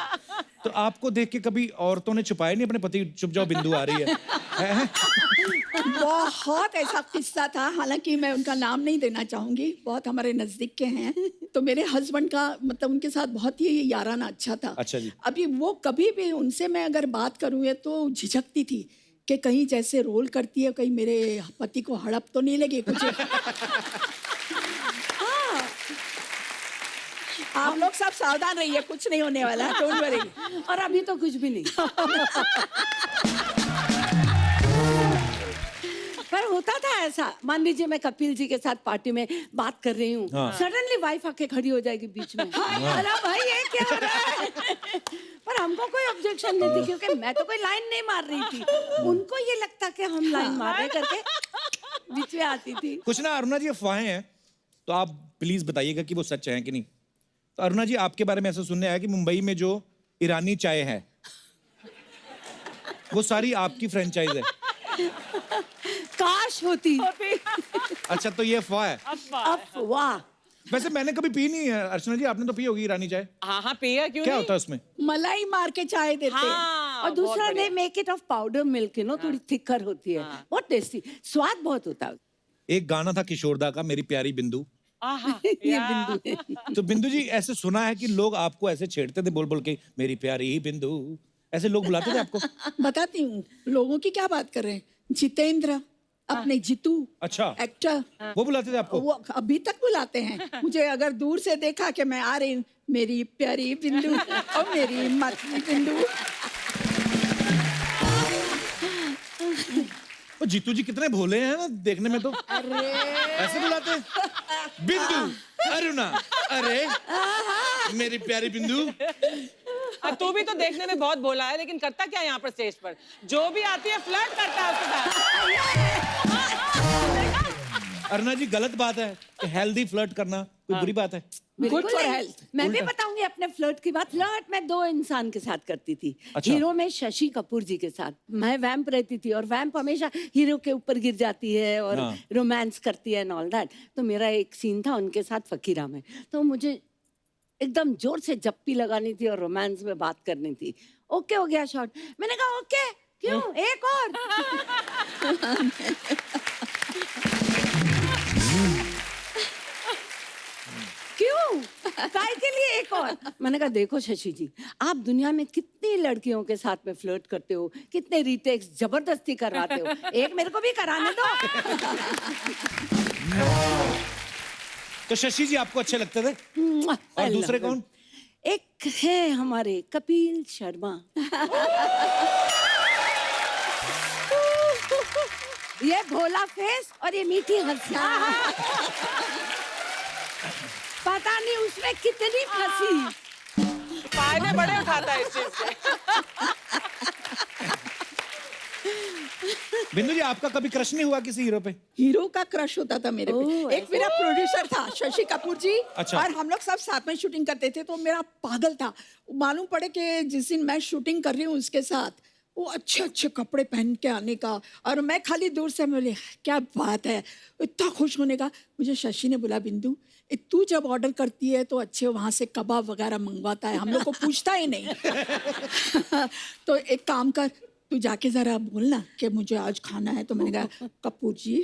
तो आपको देख के कभी औरतों ने छुपाए नहीं अपने पति, चुप जाओ बिंदु आ रही है? बहुत ऐसा किस्सा था, हालांकि मैं उनका नाम नहीं देना चाहूंगी, बहुत हमारे नजदीक के हैं। तो मेरे हस्बैंड का मतलब उनके साथ बहुत ही याराना अच्छा था। अच्छा जी। अभी वो कभी भी उनसे मैं अगर बात करूँ ये तो झिझकती थी कि कहीं जैसे रोल करती है, कहीं मेरे पति को हड़प तो नहीं लगे कुछ। हाँ। आप लोग सब सावधान रहिए, कुछ नहीं होने वाला है, डोंट वरी। और अभी तो कुछ भी नहीं। पर होता था ऐसा, मान लीजिए मैं कपिल जी के साथ पार्टी में बात कर रही हूँ, हाँ। सडनली वाइफ आके खड़ी हो जाएगी बीच में। अरे भाई ये क्या हो रहा है? पर हमको कोई ऑब्जेक्शन नहीं थी, क्योंकि मैं तो कोई लाइन नहीं मार रही थी। उनको ये लगता कि हम लाइन मार रहे करके बीच में आती थी। कुछ ना अरुणा जी अफवाहें हैं, तो आप प्लीज बताइएगा कि वो सच है कि नहीं। तो अरुणा जी आपके बारे में ऐसा सुनने आया कि मुंबई में जो ईरानी चाय है वो सारी आपकी फ्रेंचाइज है। काश होती। अच्छा, तो ये अफवाह है। अफवाह। वैसे मैंने कभी पी नहीं है। अर्चना जी आपने तो पी होगी ईरानी चाय? हाँ हाँ पिया, क्यों क्या नहीं? होता है उसमें? मलाई मार के चाय देते हैं। हाँ, और दूसरा बहुत they make it of powder milk, you know, थोड़ी थिकर होती है, बहुत टेस्टी, स्वाद बहुत होता है। एक गाना था किशोरदा का, मेरी प्यारी बिंदु। आहा, ये या। बिंदु है। तो बिंदु जी ऐसे सुना है कि लोग आपको ऐसे छेड़ते थे बोल बोल के, मेरी प्यारी बिंदु, ऐसे लोग बुलाते थे आपको? बताती हूँ लोगों की क्या बात कर रहे हैं। जितेंद्र, अपने जीतू, अच्छा। एक्टर, वो बुलाते थे आपको? वो अभी तक बुलाते हैं मुझे। अगर दूर से देखा कि मैं आ रही हूँ, मेरी प्यारी बिंदु और मेरी मतली बिंदु। वो जीतू जी कितने भोले हैं ना देखने में, तो ऐसे बुलाते हैं बिंदु, अरुणा, अरे मेरी प्यारी बिंदु। अब तू भी तो देखने में बहुत भोला है, लेकिन करता क्या है यहाँ पर स्टेज पर? जो भी आती है फ्लर्ट करता है उसके साथ। अरुणा जी गलत बात है कि हेल्दी फ्लर्ट करना कोई बुरी बात है? बिल्कुल Good for नहीं। health. मैं भी बताऊंगी अपने फ्लर्ट की बात। फ्लर्ट मैं 2 इंसान के साथ करती थी। अच्छा। हीरो में शशि कपूर जी के साथ मैं वैम्प रहती थी, और वैम्प हमेशा हीरो के ऊपर गिर जाती है और हाँ। रोमांस करती है एंड ऑल दैट। तो मेरा एक सीन था उनके साथ फकीरा में, तो मुझे एकदम जोर से जप्पी लगानी थी और रोमांस में बात करनी थी। ओके हो गया शॉट, मैंने कहा ओके क्यों, एक और। क्यों, काय के लिए एक और? मैंने कहा देखो शशि जी, आप दुनिया में कितनी लड़कियों के साथ में फ्लर्ट करते हो, कितने रीटेक्स जबरदस्ती करवाते हो, एक मेरे को भी कराने दो। तो शशि जी आपको अच्छे लगते थे? और दूसरे कौन? एक है हमारे कपिल शर्मा। ये भोला फेस और ये मीठी हंसी। पता नहीं उसमें कितनी फंसी। फायदे बड़े उठाता है इस चीज से। बिंदु जी आपका कभी क्रश नहीं हुआ किसी हीरो पे? हीरो का क्रश होता था मेरे पे। एक मेरा प्रोड्यूसर था शशि कपूर जी। अच्छा। और हम लोग सब साथ में शूटिंग करते थे, तो मेरा पागल था। मालूम पड़े कि जिस दिन मैं शूटिंग कर रही हूँ उसके साथ, वो अच्छे अच्छे कपड़े पहन के आने का, और मैं खाली दूर से बोले क्या बात है, इतना खुश होने का। मुझे शशि ने बोला बिंदु, तू जब ऑर्डर करती है तो अच्छे वहाँ से कबाब वगैरह मंगवाता है, हम लोग को पूछता ही नहीं। तो एक काम कर, तू जाके जरा बोलना कि मुझे आज खाना है। तो मैंने कहा कपूर जी,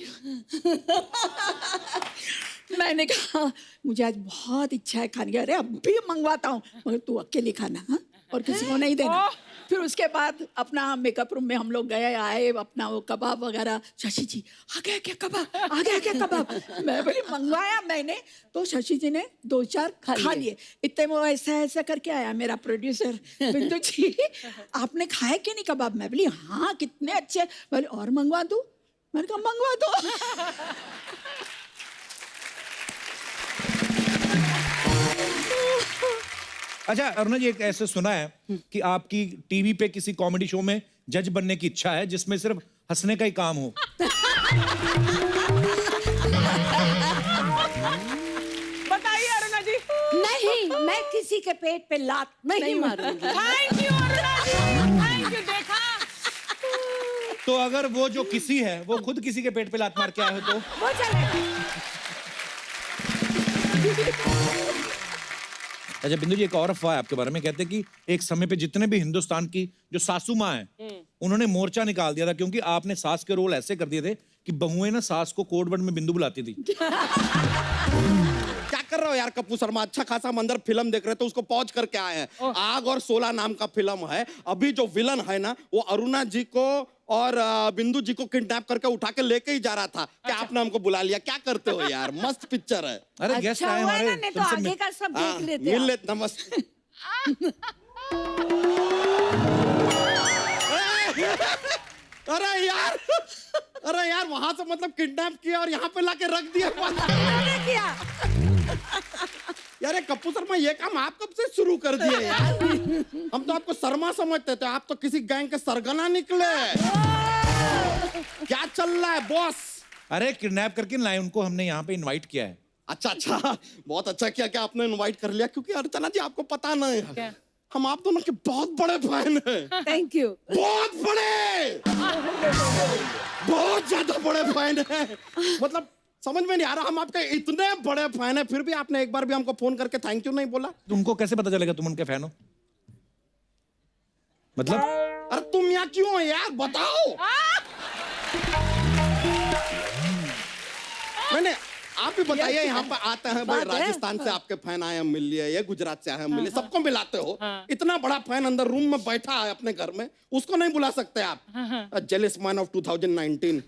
मैंने कहा मुझे आज बहुत इच्छा है खाने की। अरे अभी मंगवाता हूँ, मगर तू अकेले खाना, हाँ, और किसी को नहीं देना। फिर उसके बाद अपना मेकअप रूम में हम लोग गए आए, अपना वो कबाब वगैरह। शशि जी आ गया क्या कबाब, आ गया क्या कबाब? मैं बोली मंगवाया मैंने, तो शशि जी ने 2-4 खा लिए। इतने वो ऐसा ऐसा करके आया मेरा प्रोड्यूसर, बिंदु जी आपने खाया कि नहीं कबाब? मैं बोली हाँ कितने अच्छे। बोले और मंगवा दूं? मैंने कहा मंगवा दो। अच्छा अरुणा जी, एक ऐसे सुना है कि आपकी टीवी पे किसी कॉमेडी शो में जज बनने की इच्छा है जिसमें सिर्फ हंसने का ही काम हो। बताइए अरुणा जी। नहीं, मैं किसी के पेट पे लात नहीं मारूंगी। Thank you Aruna ji, thank you. देखा तो अगर वो जो किसी है वो खुद किसी के पेट पे लात मार के आए हो तो वो चलेगा। अच्छा बिंदु जी, एक और अफवाह है आपके बारे में, कहते हैं कि एक समय पे जितने भी हिंदुस्तान की जो सासू माँ हैं उन्होंने मोर्चा निकाल दिया था क्योंकि आपने सास के रोल ऐसे कर दिए थे कि बहुएं ना सास को कोड वर्ड में बिंदु बुलाती थी। क्या कर रहे हो यार कपूर शर्मा? अच्छा खासा हम अंदर फिल्म देख रहे थे, उसको पॉज करके आए हैं। आग और 16 नाम का फिल्म है। अभी जो विलन है ना वो अरुणा जी को और बिंदु जी को किडनैप करके उठा के लेके ही जा रहा था। क्या आपने हमको बुला लिया? क्या करते हो यार? मस्त पिक्चर है। अरे गेस्ट अच्छा आए हुआ हमारे, ना, नहीं तो तुमसे आगे का सब हाँ, देख लेते मिल आप। लेते नमस्ते। अरे यार वहां से मतलब किडनैप किया और यहाँ पे लाके रख दिया। मैंने किया। यार ये कपूर शर्मा, ये काम आप कब से शुरू कर दिए यार? हम तो आपको शर्मा समझते थे, आप तो किसी गैंग के सरगना निकले। क्या चल रहा है बॉस? अरे किडनैप करके लाए उनको हमने यहाँ पे इनवाइट किया है। अच्छा, बहुत अच्छा किया कि आपने इनवाइट कर लिया, क्योंकि अर्चना जी आपको पता नहीं है, क्या? हम आप दोनों के बहुत बड़े फैन हैं। Thank you. बहुत बड़े, बहुत ज्यादा बड़े फैन हैं। मतलब समझ में नहीं आ रहा, हम आपके इतने बड़े फैन हैं फिर भी आपने एक बार भी हमको फोन करके थैंक यू नहीं बोला। तुमको कैसे पता चलेगा तुम उनके फैन हो? मतलब अरे तुम यहाँ क्यों हो यार, बताओ। मैंने आप भी बताइए, यहाँ पर आते हैं भाई, बात है। राजस्थान से आपके फैन आए हैं मिल लिए, ये गुजरात से आए हैं मिल लिए, सबको मिलाते हो। इतना बड़ा फैन अंदर रूम में बैठा है अपने घर में, उसको नहीं बुला सकते आप? Jealous man of 2019।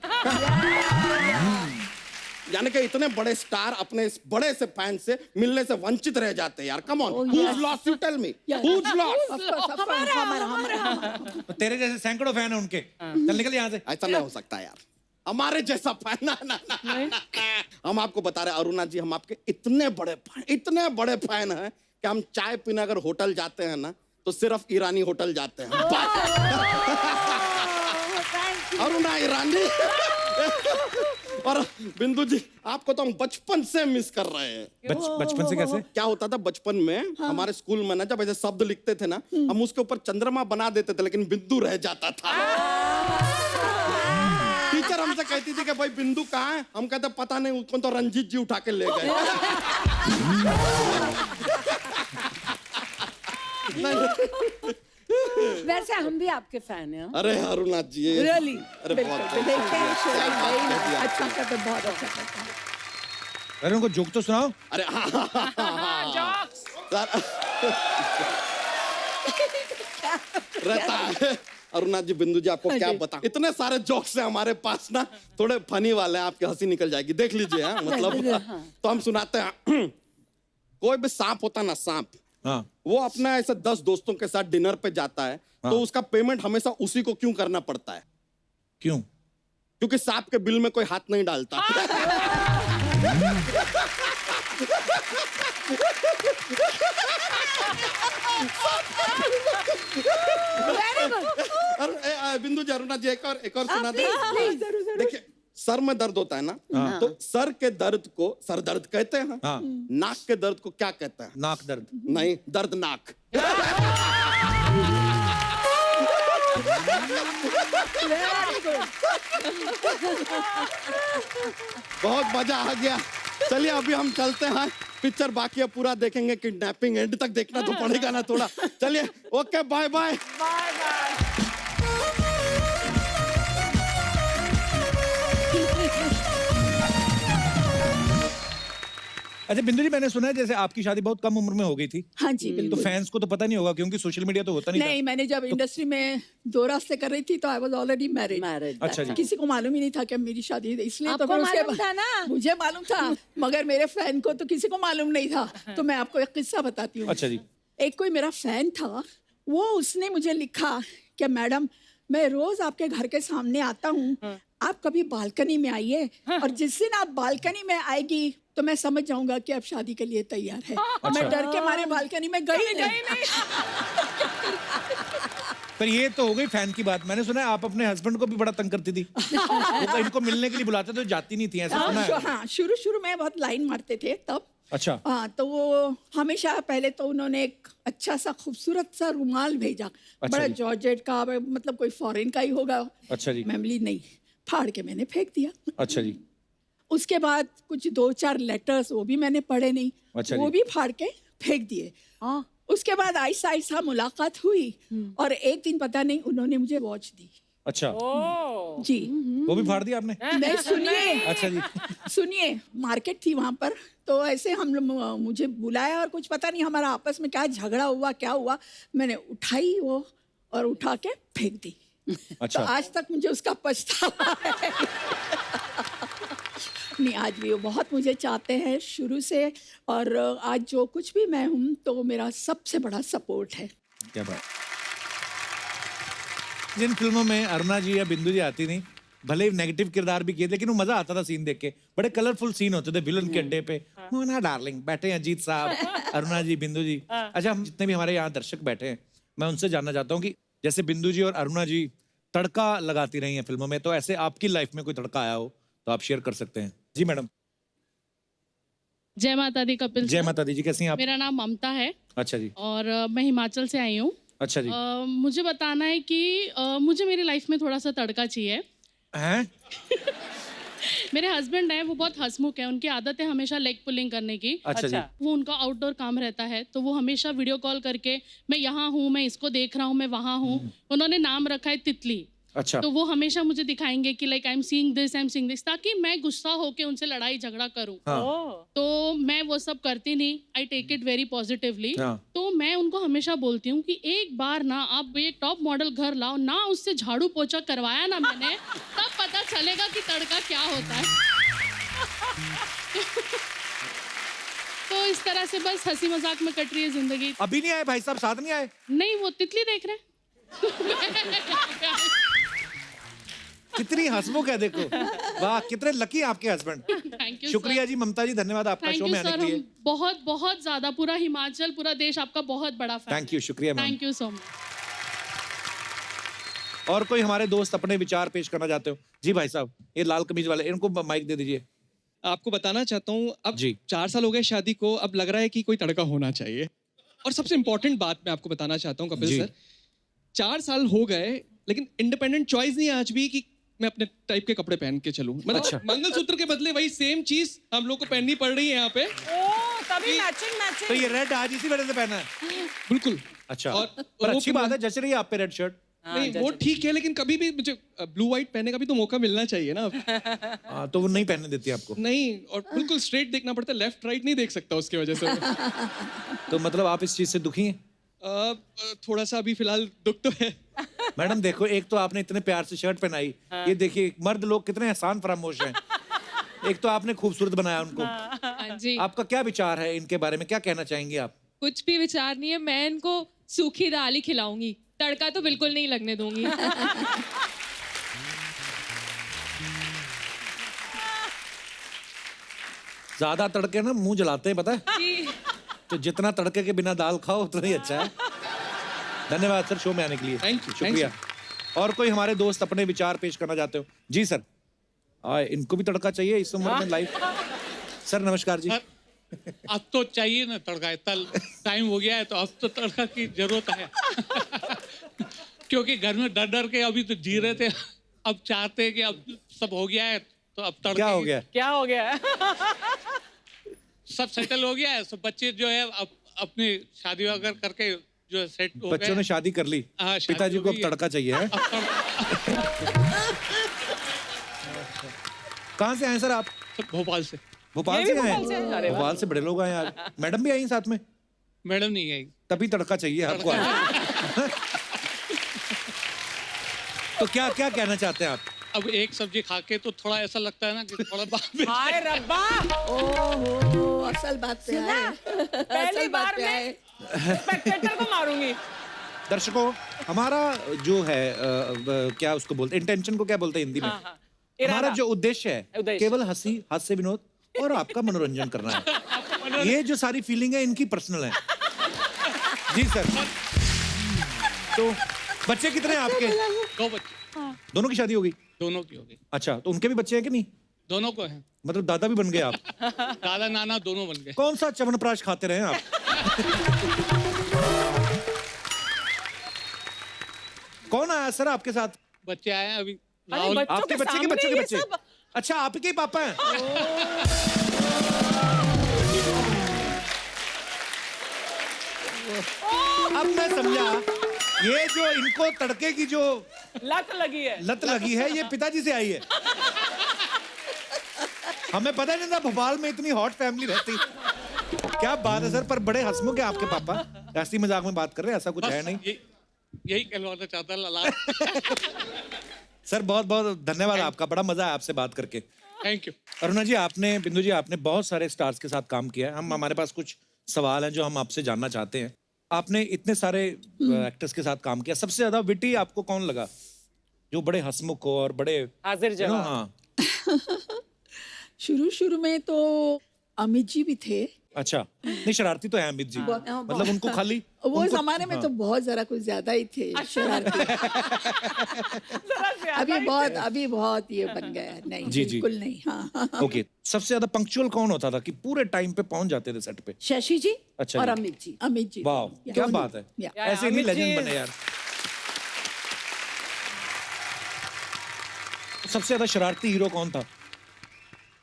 यानी कि इतने बड़े स्टार अपने इस बड़े से फैन से मिलने से वंचित रह जाते हैं यार। Come on, who's lost? You tell me. Who's lost? तो तेरे जैसे सैकड़ों फैन है उनके, चल निकल यहाँ से। ऐसा नहीं हो सकता यार, हमारे जैसा फैन ना, हम आपको बता रहे अरुणा जी, हम आपके इतने बड़े फैन हैं कि हम चाय पीने अगर होटल जाते हैं ना तो सिर्फ ईरानी होटल जाते हैं। अरुणा ईरानी। और बिंदु जी आपको तो हम बचपन से मिस कर रहे हैं। बचपन से कैसे? क्या होता था बचपन में, हमारे स्कूल में ना जब ऐसे शब्द लिखते थे ना, हम उसके ऊपर चंद्रमा बना देते थे लेकिन बिंदु रह जाता था। टीचर हमसे कहती थी कि भाई बिंदु कहाँ है? हम कहते पता नहीं, उसको तो रंजीत जी उठा के ले गए। वैसे हम भी आपके फैन हैं। अरे अरुणा जी, Really? अरे बहुत देखते हैं show, क्या बात भाई, कह दिया। अच्छा करते, बहुत अच्छा करते। अरे उनको जोक तो सुनाओ। अरे जॉक्स। रहता है। अरुणा जी, बिंदु जी आपको क्या बता, इतने सारे जोक्स हैं हमारे पास ना, थोड़े फनी वाले हैं, आपकी हंसी निकल जाएगी, देख लीजिए। हाँ, मतलब तो हम सुनाते हैं। कोई भी सांप होता ना, सांप, हाँ वो अपना ऐसे 10 दोस्तों के साथ डिनर पे जाता है, तो उसका पेमेंट हमेशा उसी को क्यों करना पड़ता है? क्यों? क्योंकि सांप के बिल में कोई हाथ नहीं डालता। बिंदु जी, अरुणा जी, एक और सुना दे। देखिए, सर में दर्द होता है ना, तो सर के दर्द को सर दर्द कहते हैं। हाँ। नाक के दर्द को क्या कहते हैं? नाक दर्द। नहीं, दर्द नाक। बहुत मजा आ गया। चलिए अभी हम चलते हैं, पिक्चर बाकी है, पूरा देखेंगे। किडनैपिंग एंड तक देखना तो पड़ेगा ना थोड़ा। चलिए, okay, bye bye. Bye bye. अच्छा बिंदु जी, मैंने सुना है जैसे आपकी शादी बहुत कम उम्र में हो गई थी, हाँ जी तो बिल्कुल। फैंस को तो पता नहीं होगा क्योंकि सोशल मीडिया तो होता नहीं नहीं, मैंने जब इंडस्ट्री में 2 रास्ते कर रही थी तो आई वाज ऑलरेडी मैरिड। अच्छा जी। किसी को मालूम ही नहीं था कि अब मेरी शादी है, इसलिए तो आपको फिर उसके मालूम था ना? मुझे मालूम था, मगर मेरे फैन को तो किसी को मालूम नहीं था। तो मैं आपको एक किस्सा बताती हूँ। अच्छा जी। एक कोई मेरा फैन था, वो उसने मुझे लिखा कि मैडम, मैं रोज आपके घर के सामने आता हूँ, आप कभी बालकनी में आइए, और जिस दिन आप बालकनी में आएगी तो मैं समझ जाऊंगा कि अब शादी के लिए तैयार है। और मैं डर के मारे बालकनी में गई नहीं। पर ये तो हो गई फैन की बात। मैंने सुना है आप अपने हस्बैंड को भी बड़ा तंग करती थी। वो इनको मिलने के लिए बुलाते तो जाती नहीं थी, ऐसा सुना है। हाँ, शुरू शुरू में बहुत लाइन मारते थे तब। अच्छा। हाँ, तो वो हमेशा पहले तो उन्होंने एक अच्छा सा खूबसूरत सा रुमाल भेजा, बड़ा जी। जॉर्जेट का, मतलब कोई फॉरेन का ही होगा। अच्छा जी। मेमली नहीं, फाड़ के मैंने फेंक दिया। अच्छा जी। उसके बाद कुछ 2-4 लेटर्स वो भी मैंने पढ़े नहीं, अच्छा वो जी। भी फाड़ के फेंक दिए। हाँ। उसके बाद आहिस्ता आहिस्ता मुलाकात हुई और एक दिन पता नहीं उन्होंने मुझे वॉच दी। अच्छा, ओ जी। वो भी फाड़ दिया आपने? नहीं, सुनिए। अच्छा जी। सुनिए, मार्केट थी वहां पर, तो ऐसे हम लोग, मुझे बुलाया और कुछ पता नहीं हमारा आपस में क्या झगड़ा हुआ, क्या हुआ, मैंने उठाई वो और उठा के फेंक दी। अच्छा। तो आज तक मुझे उसका पछतावा है। नहीं, आज भी वो बहुत मुझे चाहते हैं शुरू से, और आज जो कुछ भी मैं हूँ तो वो मेरा सबसे बड़ा सपोर्ट है। क्या बात। जिन फिल्मों में अरुणा जी या बिंदु जी आती नहीं, भले ही नेगेटिव किरदार भी किए, लेकिन वो मजा आता था सीन देख के। बड़े कलरफुल सीन होते थे विलन के अड्डे पे। मोना डार्लिंग बैठे हैं, अजीत साहब, अरुणा जी, बिंदु जी। अच्छा, हम जितने भी हमारे यहाँ दर्शक बैठे हैं, मैं उनसे जानना चाहता हूँ कि जैसे बिंदु जी और अरुणा जी तड़का लगाती रही हैं फिल्मों में, तो ऐसे आपकी लाइफ में कोई तड़का आया हो तो आप शेयर कर सकते हैं। जी मैडम। जय माता दी कपिल जय सर। माता दी जी, कैसी हैं आप? मेरा नाम ममता है अच्छा जी। और मैं हिमाचल से आई हूँ। अच्छा जी। मुझे बताना है कि मुझे मेरी लाइफ में थोड़ा सा तड़का चाहिए। हैं? मेरे हस्बैंड हैं, वो बहुत हंसमुख हैं, उनकी आदत है हमेशा लेग पुलिंग करने की। अच्छा जी। वो उनका आउटडोर काम रहता है, तो वो हमेशा वीडियो कॉल करके मैं यहाँ हूँ, मैं इसको देख रहा हूँ, मैं वहाँ हूँ। उन्होंने नाम रखा है तितली। अच्छा। तो वो हमेशा मुझे दिखाएंगे कि like I am seeing this, ताकि मैं गुस्सा होके उनसे लड़ाई झगड़ा करूं। हाँ। तो मैं वो सब करती नहीं, I take it very positively. हाँ। तो मैं उनको हमेशा बोलती हूँ कि एक बार ना आप ये टॉप मॉडल घर लाओ ना, उससे झाड़ू पोछा करवाया ना मैंने, तब पता चलेगा कि तड़का क्या होता है। तो इस तरह से बस हंसी मजाक में कट रही है जिंदगी। अभी नहीं आए भाई साहब, साथ नहीं आए? नहीं, वो तितली देख रहे हैं। कितनी हंसमुख है देखो। वाह, कितने लकी आपके हस्बैंड। Thank you. शुक्रिया जी ममता जी, धन्यवाद आपका थैंक शो यू में आने सर, के लिए। हम बहुत बहुत ज्यादा, पूरा हिमाचल, पूरा देश आपका बहुत बड़ा फैन। थैंक यू, शुक्रिया ma'am. Thank you so much. और कोई हमारे दोस्त अपने विचार पेश करना चाहते हो? जी भाई साहब, ये लाल कमीज वाले, इनको माइक दे दीजिए। आपको बताना चाहता हूँ, अब जी। 4 साल हो गए शादी को, अब लग रहा है कि कोई तड़का होना चाहिए। और सबसे इम्पोर्टेंट बात मैं आपको बताना चाहता हूँ कपिल जी। सर, 4 साल हो गए लेकिन इंडिपेंडेंट चॉइस नहीं है आज भी कि मैं अपने टाइप के कपड़े पहन के चलूं। मतलब अच्छा। मंगलसूत्र के बदले वही सेम चीज हम लोग को पहननी पड़ रही है यहाँ पे। ओ तभी मैचिंग तो मैचिंग। ये रेड आज इसी वजह से पहना है? बिल्कुल। अच्छा। और पर वो अच्छी बात है, जच रही है आप पे रेड शर्ट। नहीं, वो ठीक है, लेकिन कभी भी मुझे ब्लू व्हाइट पहनने का भी तो मौका मिलना चाहिए ना। हाँ, तो वो नहीं पहनने देती आपको? नहीं, और बिल्कुल स्ट्रेट देखना पड़ता है, लेफ्ट राइट नहीं देख सकता उसकी वजह से। तो मतलब आप इस चीज से दुखी हैं? थोड़ा सा अभी फिलहाल दुख तो है। मैडम देखो, एक तो आपने इतने प्यार से शर्ट पहनाई, ये देखिए मर्द लोग कितने एहसान फरामोश हैं। एक तो आपने खूबसूरत बनाया उनको। हाँ जी, आपका क्या विचार है इनके बारे में, क्या कहना चाहेंगे आप? कुछ भी विचार नहीं है, मैं इनको सूखी दाल ही खिलाऊंगी, तड़का तो बिल्कुल नहीं लगने दूंगी। ज्यादा तड़के ना मुंह जलाते हैं, पता है? जी, तो जितना तड़के के बिना दाल खाओ उतना ही अच्छा है। धन्यवाद सर शो में आने के लिए। Thank you, शुक्रिया। और कोई हमारे दोस्त अपने विचार पेश करना चाहते हो? जी सर। इनको भी तड़का चाहिए इस उम्र में लाइफ। सर नमस्कार जी। अब तो चाहिए ना तड़का, इतना टाइम हो गया है तो अब तो तड़का की जरूरत है। क्योंकि घर में डर डर के अभी तो जी रहे थे, अब चाहते हैं कि अब सब हो गया है तो अब तड़का। क्या हो गया? क्या हो गया है? सब सेटल हो गया है, सब बच्चे जो है अब अपनी शादी वगैरह करके जो सेट हो गए। बच्चों ने शादी कर ली, हाँ, शादी पिताजी हो को अब गई है। तड़का चाहिए है? अब कहाँ से आए सर आप? भोपाल से। भोपाल ये से भी आए भोपाल से हैं? अरे वाह। भोपाल से बड़े लोग आए आज। मैडम भी आई हैं साथ में? मैडम नहीं आई। तभी तड़का चाहिए आपको आज। तो क्या क्या कहना चाहते हैं आप? अब एक सब्जी खा के तो थोड़ा ऐसा लगता है ना कि थोड़ा बाद में हाय रब्बा, ओहो, असल बात पे आए। पहली असल बात बार पे मैं आए। स्पेक्टेटर को मारूंगी। दर्शकों, हमारा जो है क्या उसको बोलते हैं, इंटेंशन को क्या बोलते हैं हिंदी में? हाँ, हाँ। हमारा इरादा। जो उद्देश्य है उद्देश्य। केवल हंसी, हास्य विनोद और आपका मनोरंजन करना है। ये जो सारी फीलिंग है इनकी पर्सनल है। जी सर। तो बच्चे कितने हैं आपके? 2 बच्चे, दोनों की शादी हो गई? दोनों की हो गई, अच्छा, तो उनके भी बच्चे हैं कि नहीं? दोनों को हैं। मतलब दादा भी बन गए आप? दादा नाना दोनों बन गए। कौन सा च्यवनप्राश खाते रहे आप? कौन आया सर आपके साथ? बच्चे आए हैं अभी। अरे राहुल, बच्चों आपके के बच्चे के सामने बच्चों के ये बच्चे? सब? अच्छा, आपके ही पापा हैं? अब मैं समझा, ये जो इनको तड़के की जो लत लगी है। लत लगी है, ये पिताजी से आई है। हमें पता नहीं था भोपाल में इतनी हॉट फैमिली रहती। क्या बात है सर, पर बड़े हंसमुख है आपके पापा। ऐसी मजाक में बात कर रहे हैं, ऐसा कुछ है नहीं। यही कहलवाना चाहता लला। सर बहुत बहुत धन्यवाद आपका, बड़ा मजा आया आपसे बात करके। Thank you. अरुणा जी, आपने, बिंदु जी, आपने बहुत सारे स्टार्स के साथ काम किया है। हमारे पास कुछ सवाल हैं जो हम आपसे जानना चाहते हैं। आपने इतने सारे एक्टर्स के साथ काम किया, सबसे ज्यादा विटी आपको कौन लगा, जो बड़े हंसमुख हो और बड़े हाजिर जवाब। हाँ? शुरू में तो अमित जी भी थे। अच्छा, नहीं शरारती तो है अमित जी, मतलब उनको खाली वो उनको, जमाने में तो बहुत जरा कुछ ज्यादा ही थे शरारती। अभी बहुत ये बन गया है। नहीं जी, जी। बिल्कुल नहीं। हाँ। ओके, सबसे ज्यादा पंक्चुअल कौन होता था कि पूरे टाइम पे पहुंच जाते थे सेट पे? शशि जी अच्छा और जी। अमित जी। अमित जी। वाह, क्या बात है, या। ऐसे नहीं अमित जी लेजेंड बने यार। सबसे ज्यादा शरारती हीरो कौन था?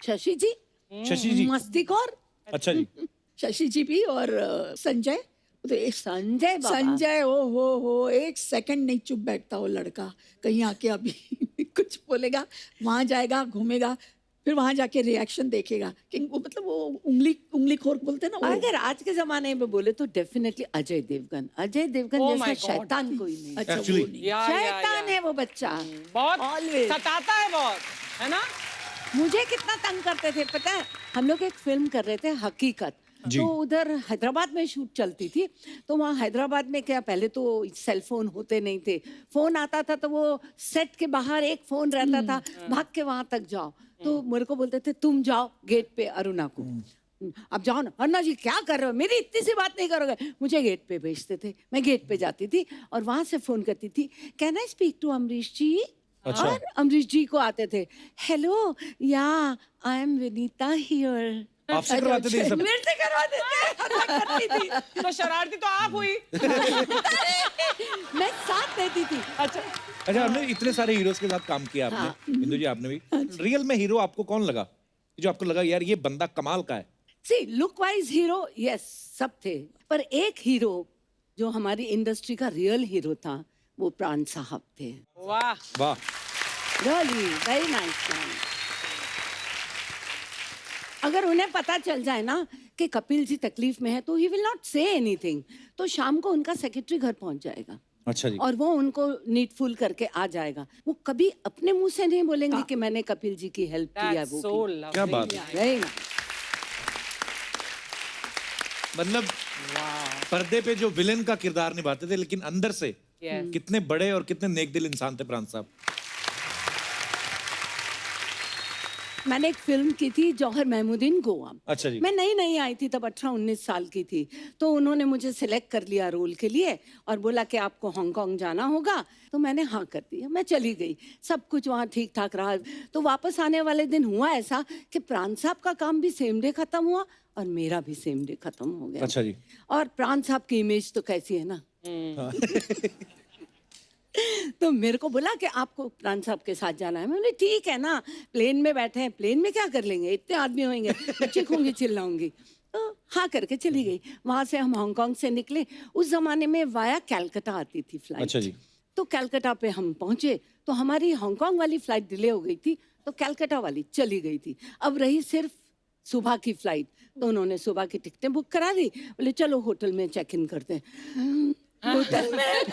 शशि जी शशि जी। मस्तीखोर। अच्छा जी। शशि जी भी और संजय। तो एक संजय बाबा। संजय, ओ हो, एक सेकंड नहीं चुप बैठता वो लड़का। कहीं आके अभी कुछ बोलेगा, वहां जाएगा, घूमेगा, फिर वहां जाके रिएक्शन देखेगा कि वो, मतलब वो उंगली खोर बोलते हैं ना वो। अगर आज के जमाने में बोले तो डेफिनेटली अजय देवगन। अजय देवगन Oh जैसा my God. शैतान कोई नहीं। अच्छा, Actually- वो नहीं। शैतान है वो बच्चा। बहुत Always. सताता है बहुत, है ना? मुझे कितना तंग करते थे पता है। हम लोग एक फिल्म कर रहे थे हकीकत, जी। तो उधर हैदराबाद में शूट चलती थी। तो वहाँ हैदराबाद में क्या, पहले तो सेल फोन होते नहीं थे, फोन आता था तो वो सेट के बाहर एक फोन रहता था, भाग के वहां तक जाओ। तो मेरे को बोलते थे तुम जाओ गेट पे अरुणा को, अब जाओ ना। अरुणा जी क्या कर रहे हो, मेरी इतनी सी बात नहीं करोगे। मुझे गेट पे भेजते थे, मैं गेट पे जाती थी और वहां से फोन करती थी, can I speak to Amrish ji? अच्छा। और अमरीश जी को आते थे, हेलो या आई एम विनीता हियर। आपसे करवाते थे ये सब? मेरे से करवाते थे, मैं करती थी। तो शरारती तो आप हुई। मैं साथ रहती थी। अच्छा, अच्छा, हमने इतने सारे हीरोज के साथ काम किया आपने, बिंदु जी आपने भी। रियल में हीरो आपको कौन लगा, जो आपको लगा यार ये बंदा कमाल का है? See look wise hero yes सब थे, पर एक हीरो जो हमारी इंडस्ट्री का रियल हीरो था वो प्राण साहब थे। वाह। वाह। Really very nice man. अगर उन्हें पता चल जाए ना कि कपिल जी तकलीफ में है तो he will not say anything, तो शाम को उनका सेक्रेटरी घर पहुंच जाएगा अच्छा जी। और वो उनको नीडफुल करके आ जाएगा। वो कभी अपने मुंह से नहीं बोलेंगे कि मैंने कपिल जी की हेल्प की है। That's वो so की। lovely. क्या बात है, Very nice. मतलब पर्दे पे जो विलेन का किरदार निभाते थे, लेकिन अंदर से Yes. कितने बड़े और कितने नेकदिल इंसान थे प्राण साहब। मैंने एक फिल्म की थी जौहर महमूदीन गोवा। अच्छा जी। मैं नई आई थी तब, 18-19 साल की थी। तो उन्होंने मुझे सिलेक्ट कर लिया रोल के लिए और बोला कि आपको हांगकांग जाना होगा। तो मैंने हाँ कर दिया, मैं चली गई। सब कुछ वहाँ ठीक ठाक रहा। तो वापस आने वाले दिन हुआ ऐसा कि प्राण साहब का काम भी सेम डे खत्म हुआ और मेरा भी सेम डे खत्म हो गया। अच्छा जी। और प्राण साहब की इमेज तो कैसी है ना। तो मेरे को बोला कि आपको प्राण साहब के साथ जाना है। मैं बोली ठीक है ना, प्लेन में बैठे हैं, प्लेन में क्या कर लेंगे, इतने आदमी होंगे, मैं चीखूंगी चिल्लाऊंगी। तो हाँ करके चली गई। वहां से हम हांगकांग से निकले। उस जमाने में वाया कैलकाटा आती थी फ्लाइट। अच्छा जी। तो कैलकाटा पे हम पहुंचे तो हमारी हांगकांग वाली फ्लाइट डिले हो गई थी, तो कैलकाटा वाली चली गई थी। अब रही सिर्फ सुबह की फ्लाइट। तो उन्होंने सुबह की टिकटें बुक करा दी। बोले चलो होटल में चेक इन करते हैं। होटल में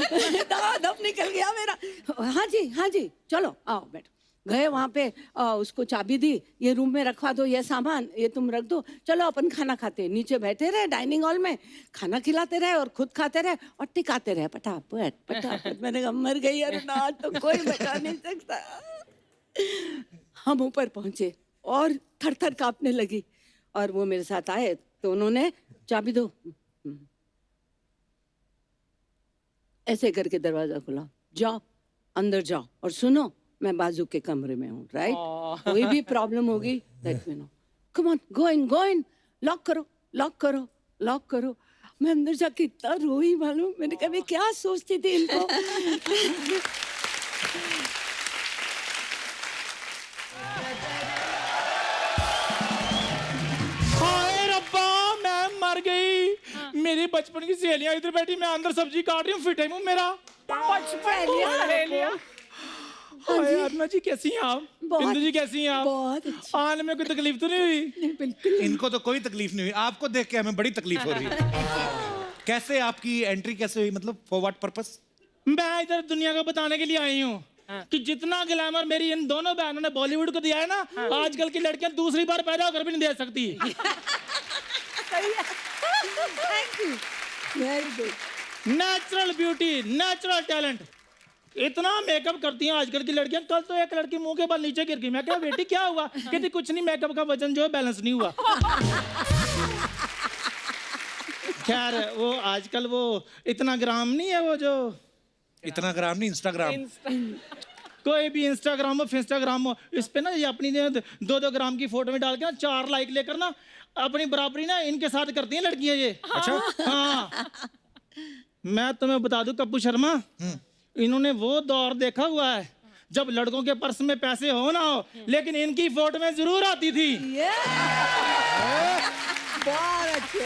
दम निकल गया मेरा। हाँ जी चलो आओ बैठो। गए वहाँ पे, उसको चाबी दी, ये रूम में रखवा दो, ये सामान ये तुम रख दो, चलो अपन खाना खाते हैं। नीचे बैठे रहे डाइनिंग हॉल में, खाना खिलाते रहे और खुद खाते रहे और टिकाते रहे पटापट पटापट। मैंने कहा मर गई यार ना, तो कोई बचा नहीं सकता। हम ऊपर पहुंचे और थर थर कांपने लगी और वो मेरे साथ आए तो उन्होंने चाबी दो, ऐसे करके दरवाजा खुला। जाओ अंदर जाओ और सुनो, मैं बाजू के कमरे में हूँ, राइट? कोई भी प्रॉब्लम होगी let me know. Come on, go in, lock करो, लॉक करो, लॉक करो। मैं अंदर जाके इतना रोई मालूम, मैंने कहा मैं क्या सोचती थी इनको। हाय रब्बा, मैं मर गई। मेरी बचपन की सहेलियां इधर बैठी, मैं अंदर सब्जी काट रही हूँ, फिट है मुंह मेरा। हाय अरुणा जी, कैसी हैं आप? बिंदु जी कैसी हैं आप? बहुत अच्छी। आने में कोई तकलीफ तो नहीं हुई? नहीं, बिल्कुल नहीं। इनको तो कोई तकलीफ नहीं हुई, आपको देख के हमें बड़ी तकलीफ हो रही है। कैसे आपकी एंट्री कैसे हुई, मतलब फॉर व्हाट पर्पस? मैं इधर दुनिया को बताने के लिए आई हूँ कि जितना ग्लैमर मेरी इन दोनों बहनों ने बॉलीवुड को दिया है ना, आजकल की लड़कियां दूसरी बार पैदा होकर भी नहीं दे सकती। Thank you, very good. Natural beauty, natural talent, इतना मेकअप करती हैं आजकल की लड़कियां। कल तो एक लड़की मुंह के बल नीचे गिर गई। मैं कहा बेटी क्या हुआ? कहती कुछ नहीं, मेकअप का वजन जो है बैलेंस नहीं हुआ। खैर वो आजकल वो इतना ग्राम नहीं है, वो जो इतना ग्राम नहीं, इंस्टाग्राम। कोई भी इंस्टाग्राम हो फिंस्टाग्राम हो, इस पे ना ये अपनी 2-2 ग्राम की फोटो में डाल के ना 4 लाइक लेकर ना अपनी बराबरी ना इनके साथ करती हैं लड़कियां ये। अच्छा। हाँ, मैं तुम्हें बता दूं कप्पू शर्मा, इन्होंने वो दौर देखा हुआ है जब लड़कों के पर्स में पैसे हो ना हो, लेकिन इनकी फोटो में जरूर आती थी। बहुत अच्छे।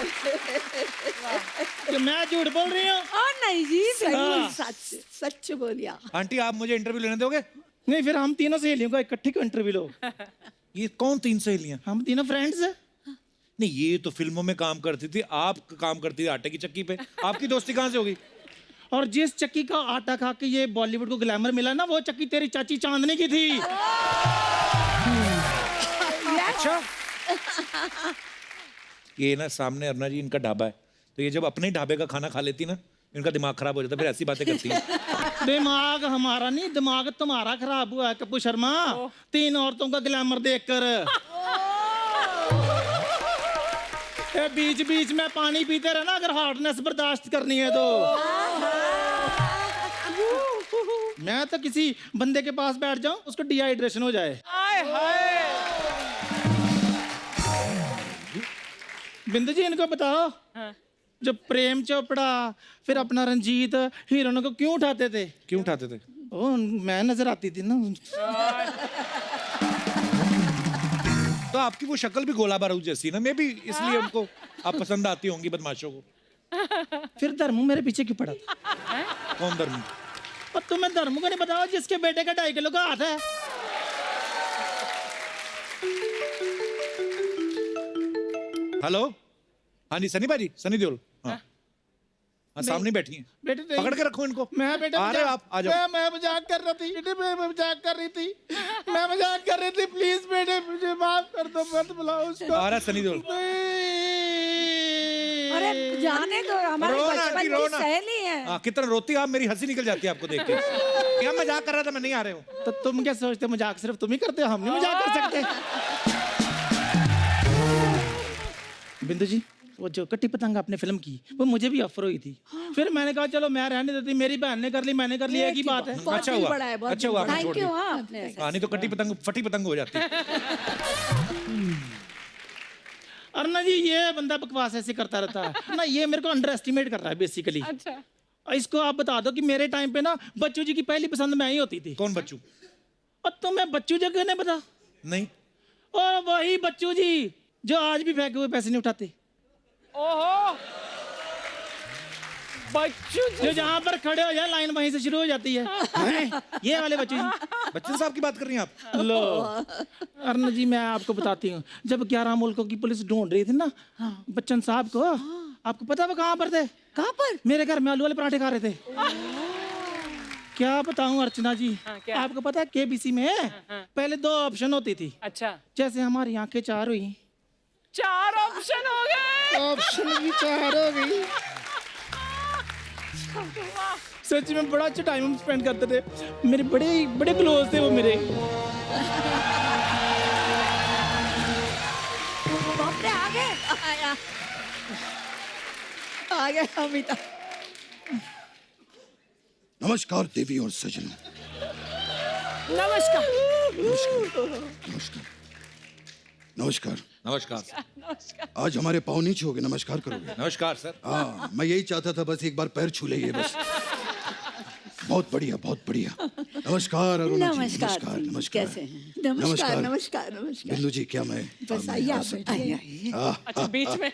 कि मैं झूठ बोल रही हूँ? नहीं जी, हाँ। सच सच बोलिया। आंटी आप मुझे इंटरव्यू लेने दोगे? नहीं, फिर हम तीनों सहेलियों का इकट्ठी को इंटरव्यू लो। ये कौन 3 सहेलियां? हम तीनों फ्रेंड्स हैं। नहीं, ये तो फिल्मों में काम करती थी, आप काम करती थी आटे की चक्की पे। आपकी दोस्ती कहाँ से होगी? और जिस चक्की का आटा खा के ये बॉलीवुड को ग्लैमर मिला ना, वो चक्की तेरी चाची चांदनी की थी। अच्छा। ये ना सामने अरुणा जी इनका ढाबा है, तो ये जब अपने ही ढाबे का खाना खा लेती ना, इनका दिमाग खराब हो जाता, फिर ऐसी बातें करती है। दिमाग हमारा नहीं, दिमाग तुम्हारा खराब हुआ है कप्पू शर्मा, 3 औरतों का ग्लैमर देखकर। बीच बीच में पानी पीते रहना अगर हॉटनेस बर्दाश्त करनी है तो। मैं तो किसी बंदे के पास बैठ जाऊं, उसको डिहाइड्रेशन हो जाए। बिंदु जी इनको बताओ, जब प्रेम चोपड़ा फिर अपना रंजीत हीरोइनों को क्यों उठाते थे? क्यों उठाते थे? ओ, मैं नजर आती थी ना। तो आपकी वो शक्ल भी गोला बारूद जैसी ना, मैं भी इसलिए उनको आप पसंद आती होंगी बदमाशों को। फिर धर्मू मेरे पीछे क्यों पड़ा था? कौन धर्म? और तुम्हें धर्मू को नहीं बताओ जिसके बेटे का 2.5 किलो का हाथ है? हेलो, हाँ जी, सनी भाजी, सनी देओल। हाँ हाँ, सामने बैठी हैं। बेटे नहीं। पकड़ के रखो इनको। मैं बेटा आ रहे हो आप? आ जाओ। मैं मजाक कर रही थी बेटे, मैं मजाक कर रही थी, मैं मजाक कर रही थी। प्लीज बेटे मुझे माफ कर दो, मत बुलाओ उसको। आ रहा सनी देओल। अरे जाने दो, हमारी रोना बचपन आंटी, की रोना। सहेली है। हाँ, कितना रोती आप, मेरी हंसी निकल जाती है आपको देख के। क्या मजाक कर रहा था, मैं नहीं आ रहे हूँ। तो तुम क्या सोचते, मजाक सिर्फ तुम ही करते हो, हम नहीं मजाक कर सकते? बिंदु जी, वो जो कट्टी पतंग आपने फिल्म की, वो मुझे भी ऑफर हुई थी। फिर मैंने कहा चलो मैं रहने देती, मेरी बहन ने कर ली, मैंने कर ली, एक ही बात है। अच्छा हुआ, अच्छा हुआ आपने छोड़ थैंक यू। दिया। हाँ, आपने ऐसा- हाँ, नहीं तो कट्टी पतंग फटी पतंग हो जाती। अरुणा जी, ये बंदा बकवास ऐसे करता रहता है ना, ये मेरे को अंडर एस्टिमेट कर रहा है बेसिकली। अच्छा। इसको आप बता दो कि मेरे टाइम पे ना बच्चू जी की पहली पसंद मैं ही होती थी। कौन बच्चू? और तुम्हें बच्चू जी नहीं पता? नहीं। और वही बच्चू जी जो आज भी फेंके हुए पैसे नहीं उठाते। ओहो, बच्चू जो जहाँ पर खड़े हो जाए लाइन वहीं से शुरू हो जाती है। हैं? ये वाले बच्चू जी। बच्चन साहब की बात कर रही हैं आप? लो अरुण जी, मैं आपको बताती हूँ, जब 11 मुल्कों की पुलिस ढूंढ रही थी ना बच्चन साहब को, आपको पता वो कहाँ पर थे? कहाँ पर? मेरे घर में आलू वाले पराठे खा रहे थे। क्या बताऊं अर्चना जी, क्या? आपको पता है केबीसी में पहले 2 ऑप्शन होती थी। अच्छा, जैसे हमारी आंखें 4 हुई, 4 ऑप्शन हो गए। ऑप्शन भी 4 हो गई। सच में बड़ा अच्छा टाइम हम स्पेंड करते थे, मेरे बड़े बड़े क्लोज थे वो मेरे। बाप रे, आ गए। आ गया अमिताभ। नमस्कार देवी और सजनों। नमस्कार। नमस्कार नमस्कार नमस्कार। नमस्कार आज हमारे पाँव नहीं छूओगे, नमस्कार करोगे? नमस्कार सर। हाँ, मैं यही चाहता था, बस एक बार पैर छू ले बस। बहुत बढ़िया, बहुत बढ़िया। नमस्कार अरुणा जी, नमस्कार नमस्कार जी, नमस्कार। कैसे हैं? नमस्कार नमस्कार नमस्कार। बिंदु जी, क्या मैं बस आइए आप बैठिए। अच्छा बीच में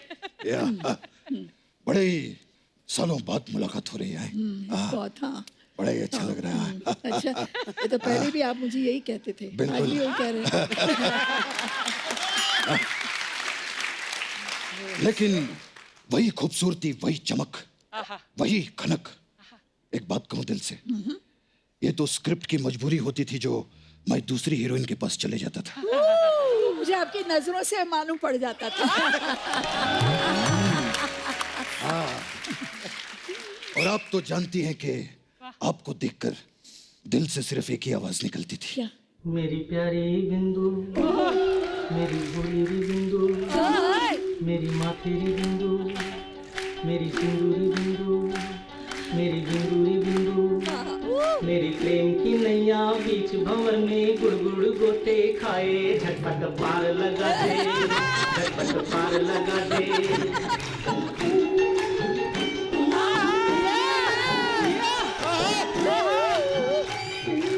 बड़े ही सालों बाद मुलाकात हो रही है। बहुत हाँ। बड़ा ही अच्छा लग रहा है। अच्छा, ये तो पहले भी आप मुझे यही कहते थे, आज भी वही कह रहे हैं। लेकिन वही खूबसूरती, वही चमक, वही खनक। एक बात कहूं दिल से, ये तो स्क्रिप्ट की मजबूरी होती थी जो मैं दूसरी हीरोइन के पास चले जाता था। मुझे आपकी नजरों से मालूम पड़ जाता था। और आप तो जानती हैं कि आपको देखकर दिल से सिर्फ एक ही आवाज निकलती थी। क्या? मेरी प्यारी बिंदु, मेरी बुरी बिंदु, मेरी माथेरी बिंदु, मेरी सिंदूरी बिंदु, मेरी बिंदूरी बिंदु, मेरी प्रेम की नैया बीच भंवर में गुड़गुड़ गोते खाए, झटपट पार लगा दे, झटपट पार लगा दे।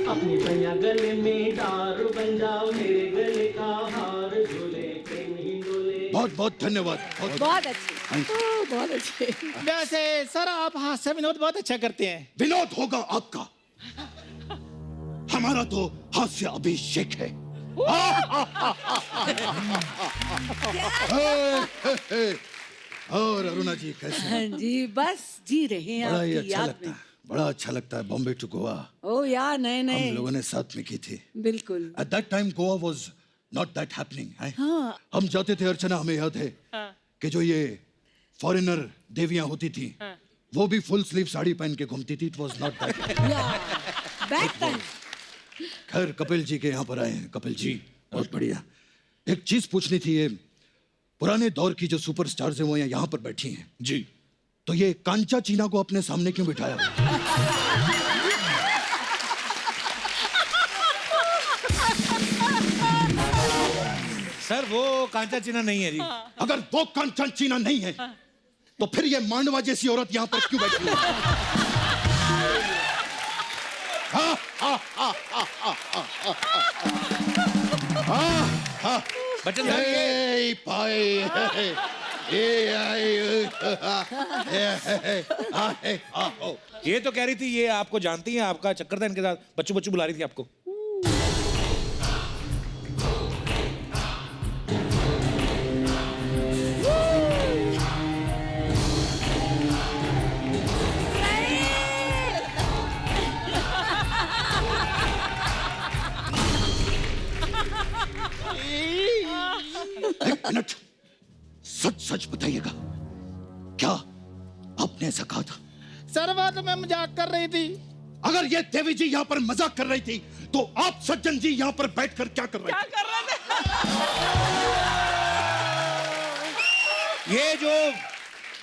अपनी भैया गले में डार बन जाओ, मेरे गले का हार झूले, प्रेम ही डोले। बहुत बहुत धन्यवाद। बहुत अच्छे, बहुत अच्छे। वैसे सर आप हास्य विनोद बहुत अच्छा करते हैं। विनोद होगा आपका, हमारा तो हास्य अभिषेक है। और अरुणा जी कैसे हैं? हाँ जी, बस जी रहे हैं बड़ा ही आपकी अच्छा याद लगता में। है, बड़ा अच्छा लगता है। बॉम्बे टू गोवा ओ यार, नए हम नए लोगों ने साथ में की थी। बिल्कुल। At that time Goa was not that happening. हाँ। हम जाते थे अर्चना, हमें याद है कि जो ये फॉरेनर देवियां होती थी वो भी फुल स्लीव साड़ी पहन के घूमती थी। It was not that. Back time. खैर कपिल जी के यहाँ पर आए हैं। कपिल जी बहुत बढ़िया। एक चीज पूछनी थी, ये पुराने दौर की जो सुपरस्टार्स हैं वो यहाँ पर बैठी हैं जी, तो ये कांचा चीना को अपने सामने क्यों बिठाया? सर वो कांचा चीना नहीं है जी। अगर वो कांचा चीना नहीं है तो फिर ये मांडवा जैसी औरत यहाँ पर क्यों बैठी है? बच्चन साहब ये तो कह रही थी, ये आपको जानती हैं, आपका चक्कर था इनके साथ, बच्चू बच्चू बुला रही थी आपको। एक मिनट, सच सच बताइएगा, क्या आपने ऐसा कहा था? सर वो तो मैं मजाक कर रही थी। अगर ये देवी जी यहाँ पर मजाक कर रही थी तो आप सज्जन जी यहाँ पर बैठकर क्या कर रहे थे? कर रहे थे? ये जो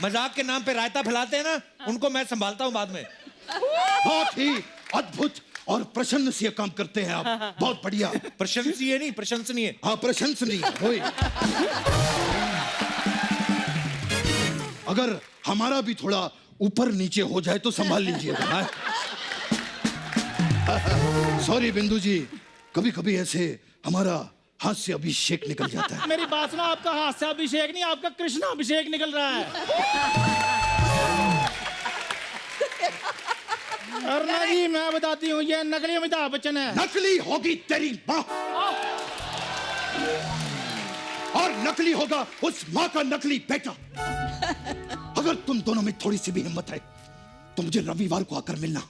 मजाक के नाम पे रायता फैलाते हैं ना, उनको मैं संभालता हूँ बाद में। बहुत ही अद्भुत और प्रशंसनीय काम करते हैं आप। बहुत बढ़िया। प्रशंसनीय नहीं, प्रशंसनीय। हाँ प्रशंसनीय। होय। अगर हमारा भी थोड़ा ऊपर नीचे हो जाए तो संभाल लीजिएगा। सॉरी बिंदु जी, कभी कभी ऐसे हमारा हास्य अभिषेक निकल जाता है। मेरी बात सुनो, आपका हास्य अभिषेक नहीं, आपका कृष्ण अभिषेक निकल रहा है। अरुणा जी मैं बताती हूँ, ये नकली अमिताभ बच्चन है। नकली होगी तेरी माँ, और नकली होगा उस माँ का नकली बेटा। अगर तुम दोनों में थोड़ी सी भी हिम्मत है तो मुझे रविवार को आकर मिलना।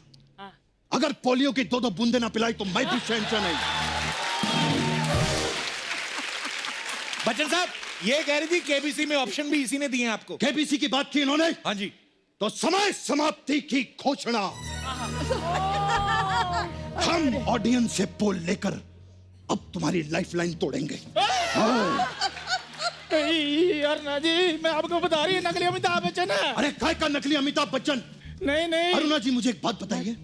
अगर पोलियो की 2-2 बूंदे ना पिलाई तो मैं भी शहंशाह नहीं। बच्चन साहब ये कह रही थी केबीसी में ऑप्शन भी इसी ने दिए हैं आपको। केबीसी की बात की इन्होंने? हाँ जी। तो समय समाप्ति की घोषणा। हम ऑडियंस से पोल लेकर अब तुम्हारी लाइफलाइन तोड़ेंगे। अरुणा जी मैं आपको बता रही हूँ, नकली अमिताभ बच्चन है। अरे काय का नकली अमिताभ बच्चन? नहीं नहीं अरुणा जी मुझे एक बात बताइए,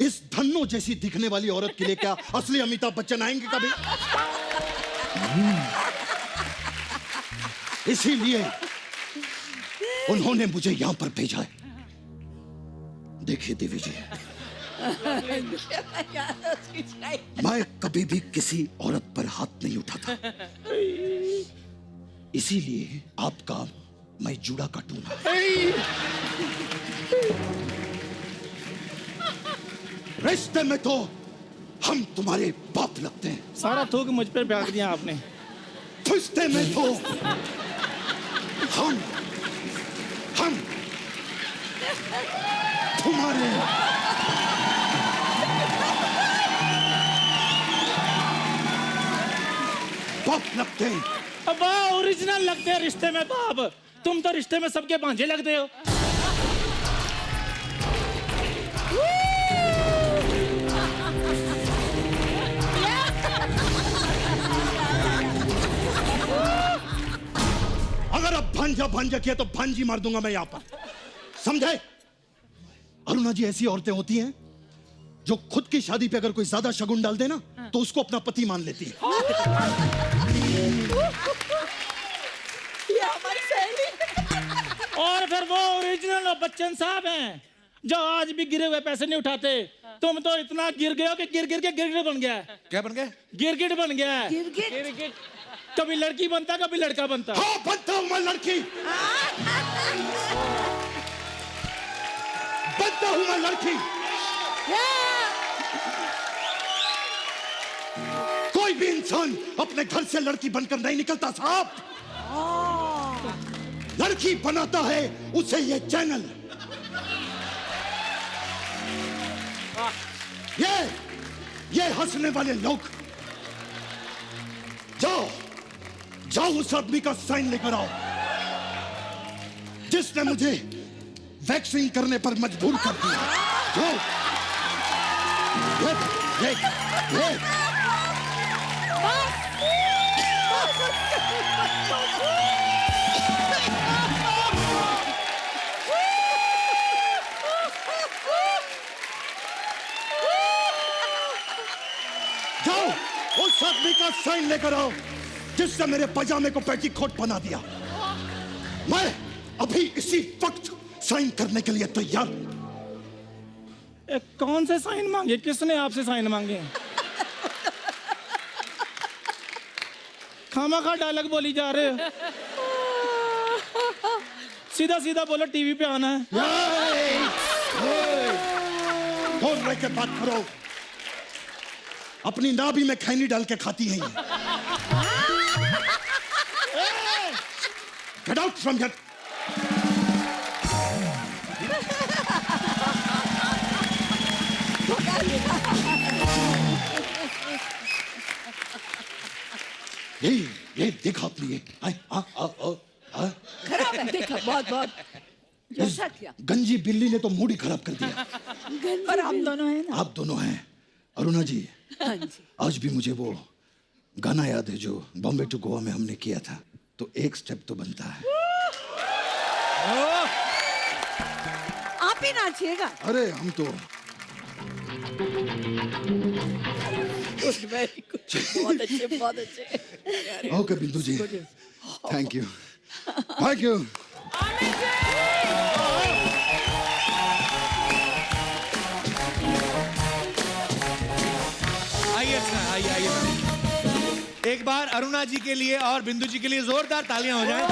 इस धन्नो जैसी दिखने वाली औरत के लिए क्या असली अमिताभ बच्चन आएंगे कभी? इसीलिए उन्होंने मुझे यहां पर भेजा है। देखिए देवी जी, मैं कभी भी किसी औरत पर हाथ नहीं उठाता, इसीलिए आपका मैं जूड़ा काटूंगा। रिश्ते में तो हम तुम्हारे बाप लगते हैं, सारा थूक मुझ पर फेंक दिया आपने। रिश्ते में तो हम तुम्हारे बाप लगते हैं। अब ओरिजिनल लगते हैं रिश्ते में बाप। तुम तो रिश्ते में सबके भांजे लगते हो। अगर अब भांजा किया तो भांजी मार दूंगा मैं यहां पर, समझे? अरुणा जी, ऐसी औरतें होती हैं जो खुद की शादी पे अगर कोई ज्यादा शगुन डाल दे ना तो उसको अपना पति मान लेती है। ये हमारी सहेली। और फिर वो ओरिजिनल बच्चन साहब हैं जो आज भी गिरे हुए पैसे नहीं उठाते। तुम तो इतना गिर गए हो कि गिर के गिरगिट बन गया है। क्या बन गया? गिरगिट बन गया है। गिरगिट। कभी लड़की बनता कभी लड़का बनता। हाँ, बनता हूं मैं लड़की, बनता हूं मैं लड़की। कोई भी इंसान अपने घर से लड़की बनकर नहीं निकलता साहब, लड़की बनाता है उसे ये चैनल। ये हंसने वाले लोग, जाओ उस आदमी का साइन लेकर आओ जिसने मुझे वैक्सीन करने पर मजबूर कर दिया। जाओ, ये। जाओ उस आदमी का साइन लेकर आओ जिसने मेरे पजामे को पेटीकोट बना दिया। मैं अभी इसी वक्त साइन करने के लिए तैयार। कौन से साइन मांगे? किसने आपसे साइन मांगे? खामखा डायलॉग बोली जा रहे हो। सीधा सीधा बोलो, टीवी पे आना है। बोल रहे के बात करो, अपनी नाभि में खैनी डाल के खाती हैं ये। Get out from here. ये देखा आपने ये? खराब है, देखा बहुत। जैसा क्या? गंजी बिल्ली ने तो मूड ही खराब कर दिया। पर हम दोनों हैं ना। आप दोनों हैं। अरुणा जी, आज भी मुझे वो गाना याद है जो बॉम्बे टू गोवा में हमने किया था। तो एक स्टेप तो बनता है। आप ही नाचिएगा। अरे हम तो बहुत अच्छे। ओके बिंदु जी, थैंक यू। आइए एक बार अरुणा जी के लिए और बिंदु जी के लिए जोरदार तालियां हो जाएं।